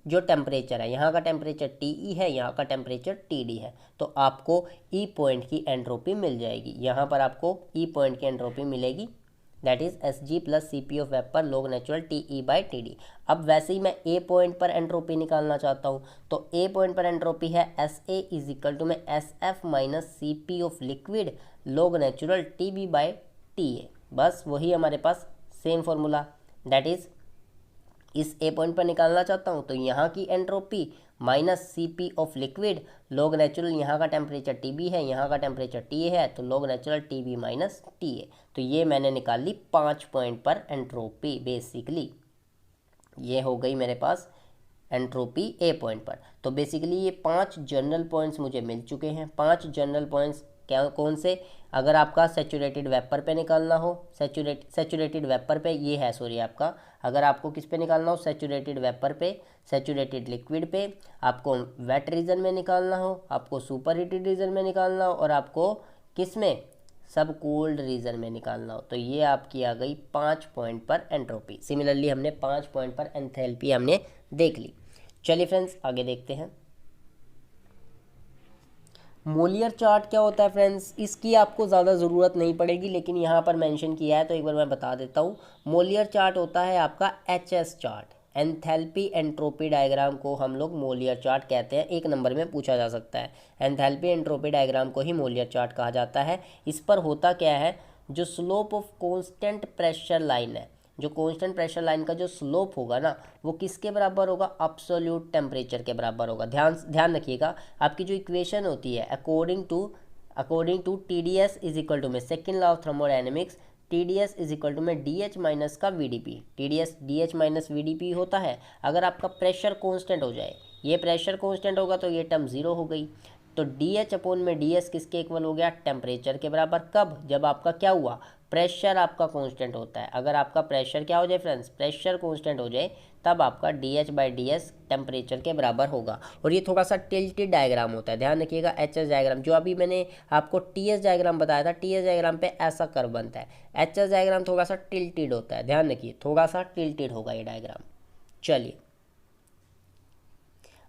जो टेम्परेचर है, यहाँ का टेम्परेचर टी ई है, यहाँ का टेम्परेचर टी डी है। तो आपको ई पॉइंट की एंट्रोपी मिल जाएगी। यहाँ पर आपको ई पॉइंट की एंट्रोपी मिलेगी, that is S G plus C P of vapour log natural T E by T D. अब वैसे ही मैं ए पॉइंट पर एंट्रोपी निकालना चाहता हूँ। तो ए पॉइंट पर एंट्रोपी है S A is equal to में S F minus C P of liquid log natural T B by T A. बस वही हमारे पास सेम फॉर्मूला, दैट इज इस ए पॉइंट पर निकालना चाहता हूँ तो यहाँ की entropy minus C P of liquid log natural, यहाँ का टेम्परेचर टी बी है, यहाँ का टेम्परेचर टी है, तो log natural T B minus T A. तो ये मैंने निकाल ली 5 पॉइंट पर एंट्रोपी। बेसिकली ये हो गई मेरे पास एंट्रोपी ए पॉइंट पर। तो बेसिकली ये 5 जनरल पॉइंट्स मुझे मिल चुके हैं। 5 जनरल पॉइंट्स क्या कौन से, अगर आपका सेचूरेटेड वेपर पे निकालना हो, सेचूरेटेड वेपर पे ये है, सॉरी आपका, अगर आपको किस पे निकालना हो, सेचूरेटेड वेपर पे, सेचूरेटेड लिक्विड पे, आपको वेट रीजन में निकालना हो, आपको सुपर हीटेड रीजन में निकालना हो, और आपको किस में, सब कोल्ड रीजन में निकालना हो। तो ये आपकी आ गई 5 पॉइंट पर एंट्रोपी। सिमिलरली हमने 5 पॉइंट पर एंथैल्पी हमने देख ली। चलिए फ्रेंड्स आगे देखते हैं। मोलियर चार्ट क्या होता है फ्रेंड्स, इसकी आपको ज़्यादा ज़रूरत नहीं पड़ेगी, लेकिन यहाँ पर मेंशन किया है तो एक बार मैं बता देता हूँ। मोलियर चार्ट होता है आपका HS chart, enthalpy entropy diagram को हम लोग मोलियर चार्ट कहते हैं। 1 नंबर में पूछा जा सकता है। एंथैल्पी एंट्रोपी डायग्राम को ही मोलियर चार्ट कहा जाता है। इस पर होता क्या है, जो slope of constant pressure line है, जो कांस्टेंट प्रेशर लाइन का जो स्लोप होगा ना, वो किसके बराबर होगा, अब्सोल्यूट टेम्परेचर के बराबर होगा। ध्यान रखिएगा, आपकी जो इक्वेशन होती है according to T d S is equal to में second law of thermodynamics, T d S is equal to में डी एच माइनस का V d P, T d S d H minus V d P होता है। अगर आपका pressure constant हो जाए, ये प्रेशर कॉन्स्टेंट होगा तो ये टर्म जीरो हो गई। तो डी एच अपॉन में डी एस किसके इक्वल हो गया, टेम्परेचर के बराबर। कब, जब आपका क्या हुआ, प्रेशर आपका कांस्टेंट होता है। अगर आपका प्रेशर क्या हो जाए फ्रेंड्स, प्रेशर कांस्टेंट हो जाए, तब आपका D H by D S temperature के बराबर होगा। और ये थोड़ा सा टिल्टेड डायग्राम होता है, ध्यान रखिएगा। एच एस डायग्राम जो अभी मैंने आपको टी एस डायग्राम बताया था, टी एस डायग्राम पे ऐसा कर्व बनता है। एच एस डायग्राम थोड़ा सा टिल्टेड होता है, ध्यान रखिए, थोड़ा सा टिल्टेड होगा ये डायग्राम। चलिए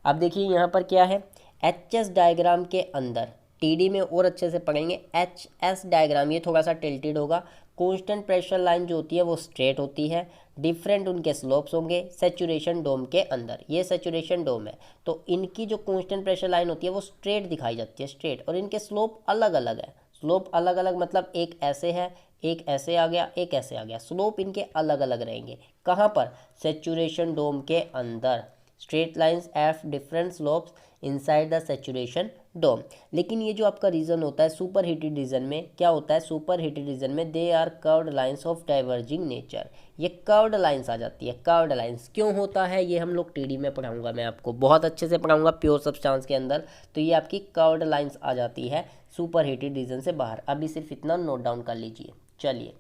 अब देखिए यहाँ पर क्या है, एच एस डायग्राम के अंदर टीडी में और अच्छे से पढ़ेंगे। एच एस डायग्राम ये थोड़ा सा टिल्टेड होगा। कांस्टेंट प्रेशर लाइन जो होती है वो स्ट्रेट होती है, डिफरेंट उनके स्लोप्स होंगे सैचुरेशन डोम के अंदर। ये सैचुरेशन डोम है, तो इनकी जो कांस्टेंट प्रेशर लाइन होती है वो स्ट्रेट दिखाई जाती है, स्ट्रेट, और इनके स्लोप अलग अलग है। स्लोप अलग अलग मतलब एक ऐसे है, एक ऐसे आ गया, एक ऐसे आ गया, स्लोप इनके अलग अलग रहेंगे। कहाँ पर, सैचुरेशन डोम के अंदर। Straight lines of different slopes inside the saturation dome. लेकिन ये जो आपका रीजन होता है सुपर हीटेड रीजन में, क्या होता है, सुपर हीटेड रीजन में they are curved lines of diverging nature. ये कर्व्ड लाइंस आ जाती है। कर्व्ड लाइंस क्यों होता है, ये हम लोग टीडी में पढ़ाऊंगा, मैं आपको बहुत अच्छे से पढ़ाऊंगा प्योर सब्सटेंस के अंदर। तो ये आपकी कर्व्ड लाइंस आ जाती है सुपर हीटेड रीजन से बाहर। अभी सिर्फ इतना नोट डाउन कर लीजिए। चलिए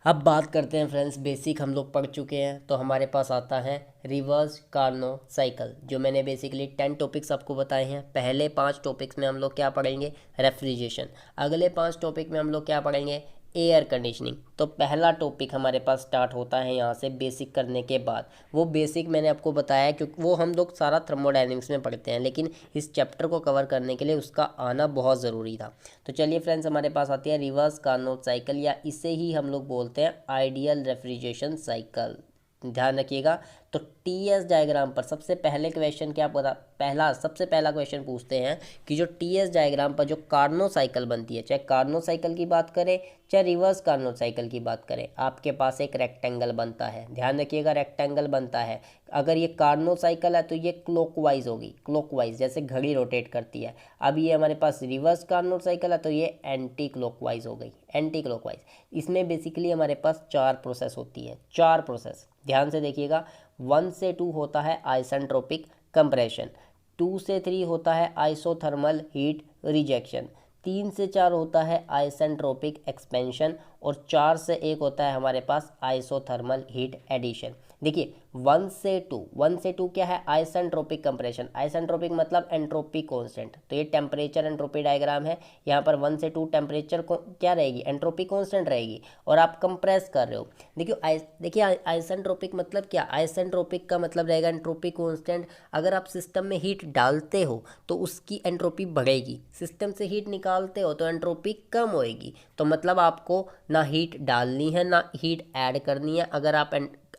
अब बात करते हैं फ्रेंड्स, बेसिक हम लोग पढ़ चुके हैं, तो हमारे पास आता है रिवर्स कार्नोट साइकिल। जो मैंने बेसिकली 10 टॉपिक्स आपको बताए हैं। पहले 5 टॉपिक्स में हम लोग क्या पढ़ेंगे, रेफ्रिजरेशन। अगले 5 टॉपिक में हम लोग क्या पढ़ेंगे, एयर कंडीशनिंग। तो पहला टॉपिक हमारे पास स्टार्ट होता है यहाँ से बेसिक करने के बाद। वो बेसिक मैंने आपको बताया क्योंकि वो हम लोग सारा थर्मोडायनेमिक्स में पढ़ते हैं, लेकिन इस चैप्टर को कवर करने के लिए उसका आना बहुत ज़रूरी था। तो चलिए फ्रेंड्स, हमारे पास आती है रिवर्स कार्नोट साइकिल, या इसे ही हम लोग बोलते हैं आइडियल रेफ्रिजरेशन साइकिल। ध्यान रखिएगा। तो टीएस डायग्राम पर सबसे पहले क्वेश्चन क्या सबसे पहला क्वेश्चन पूछते हैं कि जो टीएस डायग्राम पर जो कार्नोट साइकिल बनती है, चाहे कार्नोट साइकिल की बात करें चाहे रिवर्स कार्नोट साइकिल की बात करें, आपके पास एक रेक्टेंगल बनता है। ध्यान रखिएगा, रेक्टेंगल बनता है। अगर ये कार्नोट साइकिल है तो ये क्लॉकवाइज होगी, क्लॉकवाइज जैसे घड़ी रोटेट करती है। अब ये हमारे पास रिवर्स कार्नोट साइकिल है तो ये एंटी क्लॉकवाइज हो गई, एंटी क्लॉकवाइज। इसमें बेसिकली हमारे पास 4 प्रोसेस होती है, 4 प्रोसेस। ध्यान से देखिएगा, 1 से 2 होता है आइसेंट्रोपिक कंप्रेशन, 2 से 3 होता है आइसोथर्मल हीट रिजेक्शन, 3 से 4 होता है आइसेंट्रोपिक एक्सपेंशन, और 4 से 1 होता है हमारे पास आइसोथर्मल हीट एडिशन। देखिए 1 से 2 क्या है, आइसेंट्रोपिक कंप्रेशन। आइसेंट्रोपिक मतलब एंट्रोपी कांस्टेंट, तो ये टेम्परेचर एंट्रोपी डायग्राम है। यहाँ पर 1 से 2 टेम्परेचर को क्या रहेगी, एंट्रोपी कांस्टेंट रहेगी, और आप कंप्रेस कर रहे हो। देखिए आइसेंट्रोपिक मतलब क्या, आइसेंट्रोपिक का मतलब रहेगा एंट्रोपी कांस्टेंट। अगर आप सिस्टम में हीट डालते हो तो उसकी एंट्रोपी बढ़ेगी, सिस्टम से हीट निकालते हो तो एंट्रोपी कम होएगी। तो मतलब आपको ना हीट डालनी है ना हीट ऐड करनी है।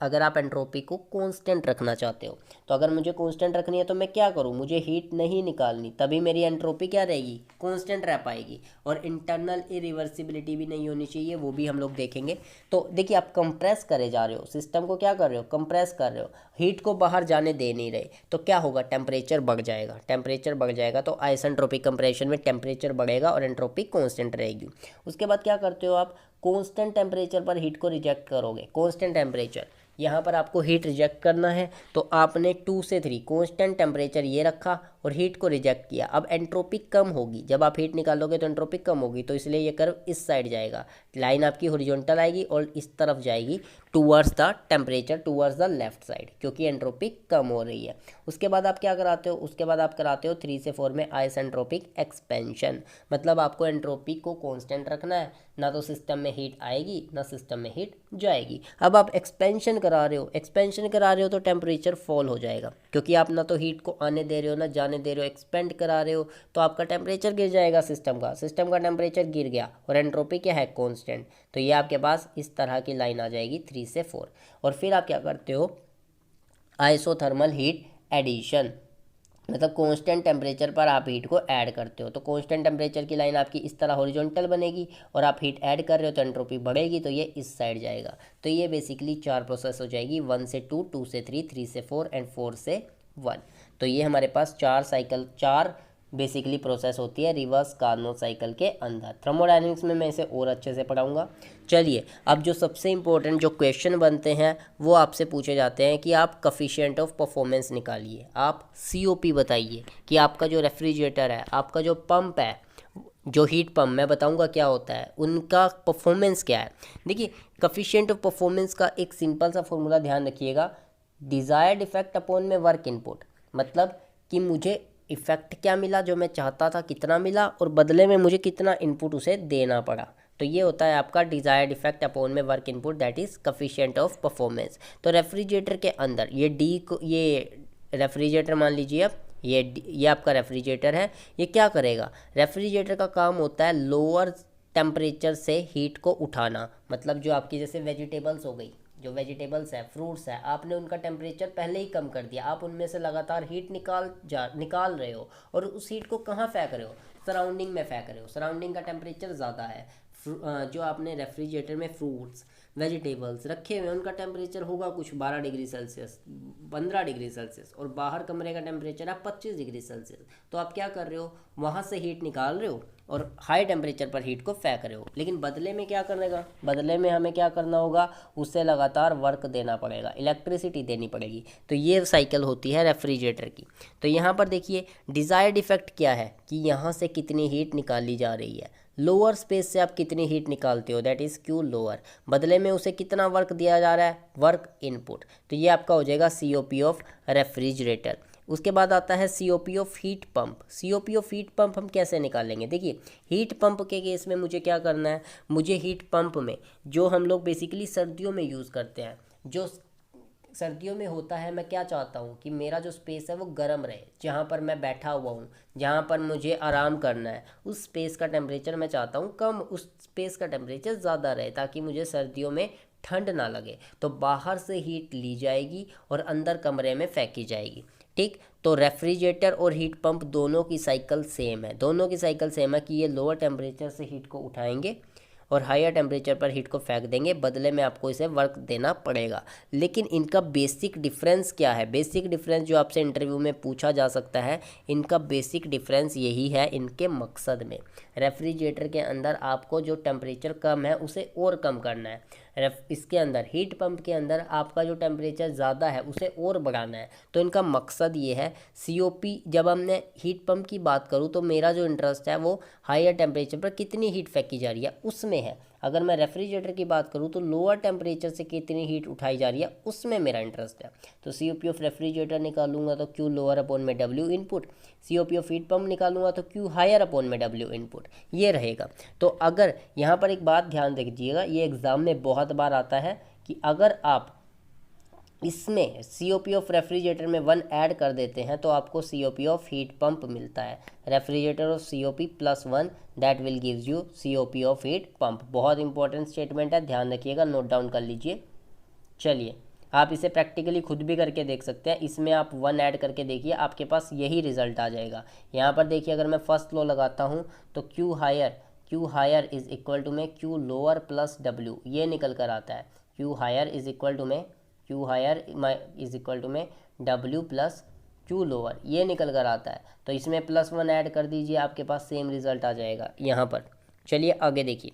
अगर आप एंट्रोपी को कांस्टेंट रखना चाहते हो, तो अगर मुझे कांस्टेंट रखनी है तो मैं क्या करूँ, मुझे हीट नहीं निकालनी, तभी मेरी एंट्रोपी क्या रहेगी, कांस्टेंट रह पाएगी। और इंटरनल इरिवर्सिबिलिटी भी नहीं होनी चाहिए, वो भी हम लोग देखेंगे। तो देखिए, आप कंप्रेस करे जा रहे हो, सिस्टम को क्या कर रहे हो, कंप्रेस कर रहे हो, हीट को बाहर जाने दे नहीं रहे, तो क्या होगा, टेम्परेचर बढ़ जाएगा। टेम्परेचर बढ़ जाएगा तो आइसेंट्रोपिक कंप्रेशन में टेम्परेचर बढ़ेगा और एंट्रोपी कांस्टेंट रहेगी। उसके बाद क्या करते हो आप, कांस्टेंट टेम्परेचर पर हीट को रिजेक्ट करोगे। कांस्टेंट टेम्परेचर, यहाँ पर आपको हीट रिजेक्ट करना है, तो आपने 2 से 3 कांस्टेंट टेम्परेचर ये रखा और हीट को रिजेक्ट किया। अब एंट्रोपी कम होगी, जब आप हीट निकालोगे तो एंट्रोपी कम होगी, तो इसलिए ये कर्व इस साइड जाएगा, लाइन आपकी हॉरिजॉन्टल आएगी और इस तरफ जाएगी towards the temperature, towards the left side, क्योंकि एंट्रोपी कम हो रही है। उसके बाद आप क्या कराते हो, उसके बाद आप कराते हो 3 से 4 में आइसेंट्रोपिक एक्सपेंशन। मतलब आपको एंट्रोपी को कांस्टेंट रखना है, ना तो सिस्टम में हीट आएगी ना सिस्टम में हीट जाएगी। अब आप एक्सपेंशन करा रहे हो, एक्सपेंशन करा रहे हो तो टेम्परेचर फॉल हो जाएगा, क्योंकि आप ना तो हीट को आने दे रहे हो ना जाने दे रहे हो, एक्सपेंड करा रहे हो, तो आपका टेम्परेचर गिर जाएगा, सिस्टम का टेम्परेचर गिर गया और एंट्रोपी क्या है, कांस्टेंट। तो ये आपके पास इस तरह की लाइन आ जाएगी 3 से 4। और फिर आप क्या करते हो, आइसोथर्मल हीट एडिशन, मतलब कांस्टेंट टेम्परेचर पर आप हीट को ऐड करते हो। तो कांस्टेंट टेम्परेचर की लाइन आपकी इस तरह हॉरिजॉन्टल बनेगी और आप हीट ऐड कर रहे हो तो एंट्रोपी बढ़ेगी, तो ये इस साइड जाएगा। तो ये बेसिकली 4 प्रोसेस हो जाएगी, 1 से 2, 2 से 3, 3 से 4 एंड 4 से 1। तो ये हमारे पास 4 साइकिल, 4 बेसिकली प्रोसेस होती है रिवर्स कार्नोट साइकिल के अंदर। थर्मोडायनेमिक्स में मैं इसे और अच्छे से पढ़ाऊंगा। चलिए, अब जो सबसे इंपॉर्टेंट जो क्वेश्चन बनते हैं वो आपसे पूछे जाते हैं कि आप कफिशिएंट ऑफ परफॉर्मेंस निकालिए, आप COP बताइए कि आपका जो रेफ्रिजरेटर है, आपका जो पंप है, जो हीट पंप मैं बताऊंगा क्या होता है, उनका परफॉर्मेंस क्या है। देखिए, कफिशिएंट ऑफ परफॉर्मेंस का एक सिंपल सा फॉर्मूला ध्यान रखिएगा, डिज़ायर्ड इफेक्ट अपॉन में वर्क इनपुट, मतलब कि मुझे इफेक्ट क्या मिला, जो मैं चाहता था कितना मिला, और बदले में मुझे कितना इनपुट उसे देना पड़ा। तो ये होता है आपका डिज़ायर्ड इफेक्ट अपॉन में work input, that is coefficient of performance. तो रेफ्रिजरेटर के अंदर ये रेफ्रिजरेटर मान लीजिए आप, ये आपका रेफ्रिजरेटर है, ये क्या करेगा, रेफ्रिजरेटर का काम होता है लोअर टेम्परेचर से हीट को उठाना। मतलब जो आपकी जैसे वेजिटेबल्स हो गई, जो वेजिटेबल्स है, फ्रूट्स है, आपने उनका टेम्परेचर पहले ही कम कर दिया, आप उनमें से लगातार हीट निकाल रहे हो, और उस हीट को कहाँ फेंक रहे हो, सराउंडिंग में फेंक रहे हो। सराउंडिंग का टेम्परेचर ज़्यादा है, जो आपने रेफ्रिजरेटर में फ्रूट्स वेजिटेबल्स रखे हुए हैं उनका टेम्परेचर होगा कुछ 12 डिग्री सेल्सियस, 15 डिग्री सेल्सियस, और बाहर कमरे का टेम्परेचर है 25 डिग्री सेल्सियस। तो आप क्या कर रहे हो, वहाँ से हीट निकाल रहे हो और हाई टेम्परेचर पर हीट को फेंक रहे हो, लेकिन बदले में क्या करने का, बदले में हमें क्या करना होगा, उससे लगातार वर्क देना पड़ेगा, इलेक्ट्रिसिटी देनी पड़ेगी। तो ये साइकिल होती है रेफ्रिजरेटर की। तो यहाँ पर देखिए, डिज़ायर्ड इफेक्ट क्या है कि यहाँ से कितनी हीट निकाली जा रही है, लोअर स्पेस से आप कितनी हीट निकालते हो, दैट इज़ Q लोअर, बदले में उसे कितना वर्क दिया जा रहा है, वर्क इनपुट। तो ये आपका हो जाएगा COP ऑफ रेफ्रिजरेटर। उसके बाद आता है COP of heat pump. COP of heat pump हम कैसे निकालेंगे, देखिए, हीट पंप के केस में मुझे क्या करना है, मुझे हीट पंप में जो हम लोग बेसिकली सर्दियों में यूज़ करते हैं, जो सर्दियों में होता है, मैं क्या चाहता हूँ कि मेरा जो स्पेस है वो गर्म रहे, जहाँ पर मैं बैठा हुआ हूँ, जहाँ पर मुझे आराम करना है, उस स्पेस का टेम्परेचर मैं चाहता हूँ कम, उस स्पेस का टेम्परेचर ज़्यादा रहे, ताकि मुझे सर्दियों में ठंड ना लगे। तो बाहर से हीट ली जाएगी और अंदर कमरे में फेंकी जाएगी, ठीक। तो रेफ्रिजरेटर और हीट पंप दोनों की साइकिल सेम है, दोनों की साइकिल सेम है कि ये लोअर टेम्परेचर से हीट को उठाएंगे और हायर टेम्परेचर पर हीट को फेंक देंगे, बदले में आपको इसे वर्क देना पड़ेगा। लेकिन इनका बेसिक डिफरेंस क्या है, बेसिक डिफरेंस जो आपसे इंटरव्यू में पूछा जा सकता है, इनका बेसिक डिफरेंस यही है इनके मकसद में। रेफ्रिजरेटर के अंदर आपको जो टेम्परेचर कम है उसे और कम करना है, इसके अंदर हीट पंप के अंदर आपका जो टेम्परेचर ज़्यादा है उसे और बढ़ाना है। तो इनका मकसद ये है। COP, जब हमने हीट पंप की बात करूँ तो मेरा जो इंटरेस्ट है वो हायर टेम्परेचर पर कितनी हीट फेंकी जा रही है उसमें है। अगर मैं रेफ्रिजरेटर की बात करूँ तो लोअर टेम्परेचर से कितनी हीट उठाई जा रही है उसमें मेरा इंटरेस्ट है। तो COP ऑफ रेफ्रिजरेटर निकालूंगा तो Q लोअर अपॉन में W input, COP of heat pump निकालूंगा तो Q हायर अपॉन में W इनपुट, ये रहेगा। तो अगर यहाँ पर एक बात ध्यान दीजिएगा, ये एग्जाम में बहुत बार आता है कि अगर आप इसमें COP ऑफ रेफ्रिजरेटर में 1 ऐड कर देते हैं तो आपको COP ऑफ हीट पंप मिलता है। Refrigerator of COP plus 1 that will gives you COP of heat pump. बहुत इंपॉर्टेंट स्टेटमेंट है, ध्यान रखिएगा, नोट डाउन कर लीजिए। चलिए आप इसे प्रैक्टिकली खुद भी करके देख सकते हैं। इसमें आप 1 ऐड करके देखिए, आपके पास यही रिजल्ट आ जाएगा। यहाँ पर देखिए, अगर मैं फर्स्ट लॉ लगाता हूँ तो Q higher is equal to में क्यू लोअर प्लस डब्ल्यू, ये निकल कर आता है। Q higher is equal to में डब्ल्यू प्लस क्यू लोअर, ये निकल कर आता है। तो इसमें +1 ऐड कर दीजिए, आपके पास सेम रिजल्ट आ जाएगा यहाँ पर। चलिए आगे देखिए।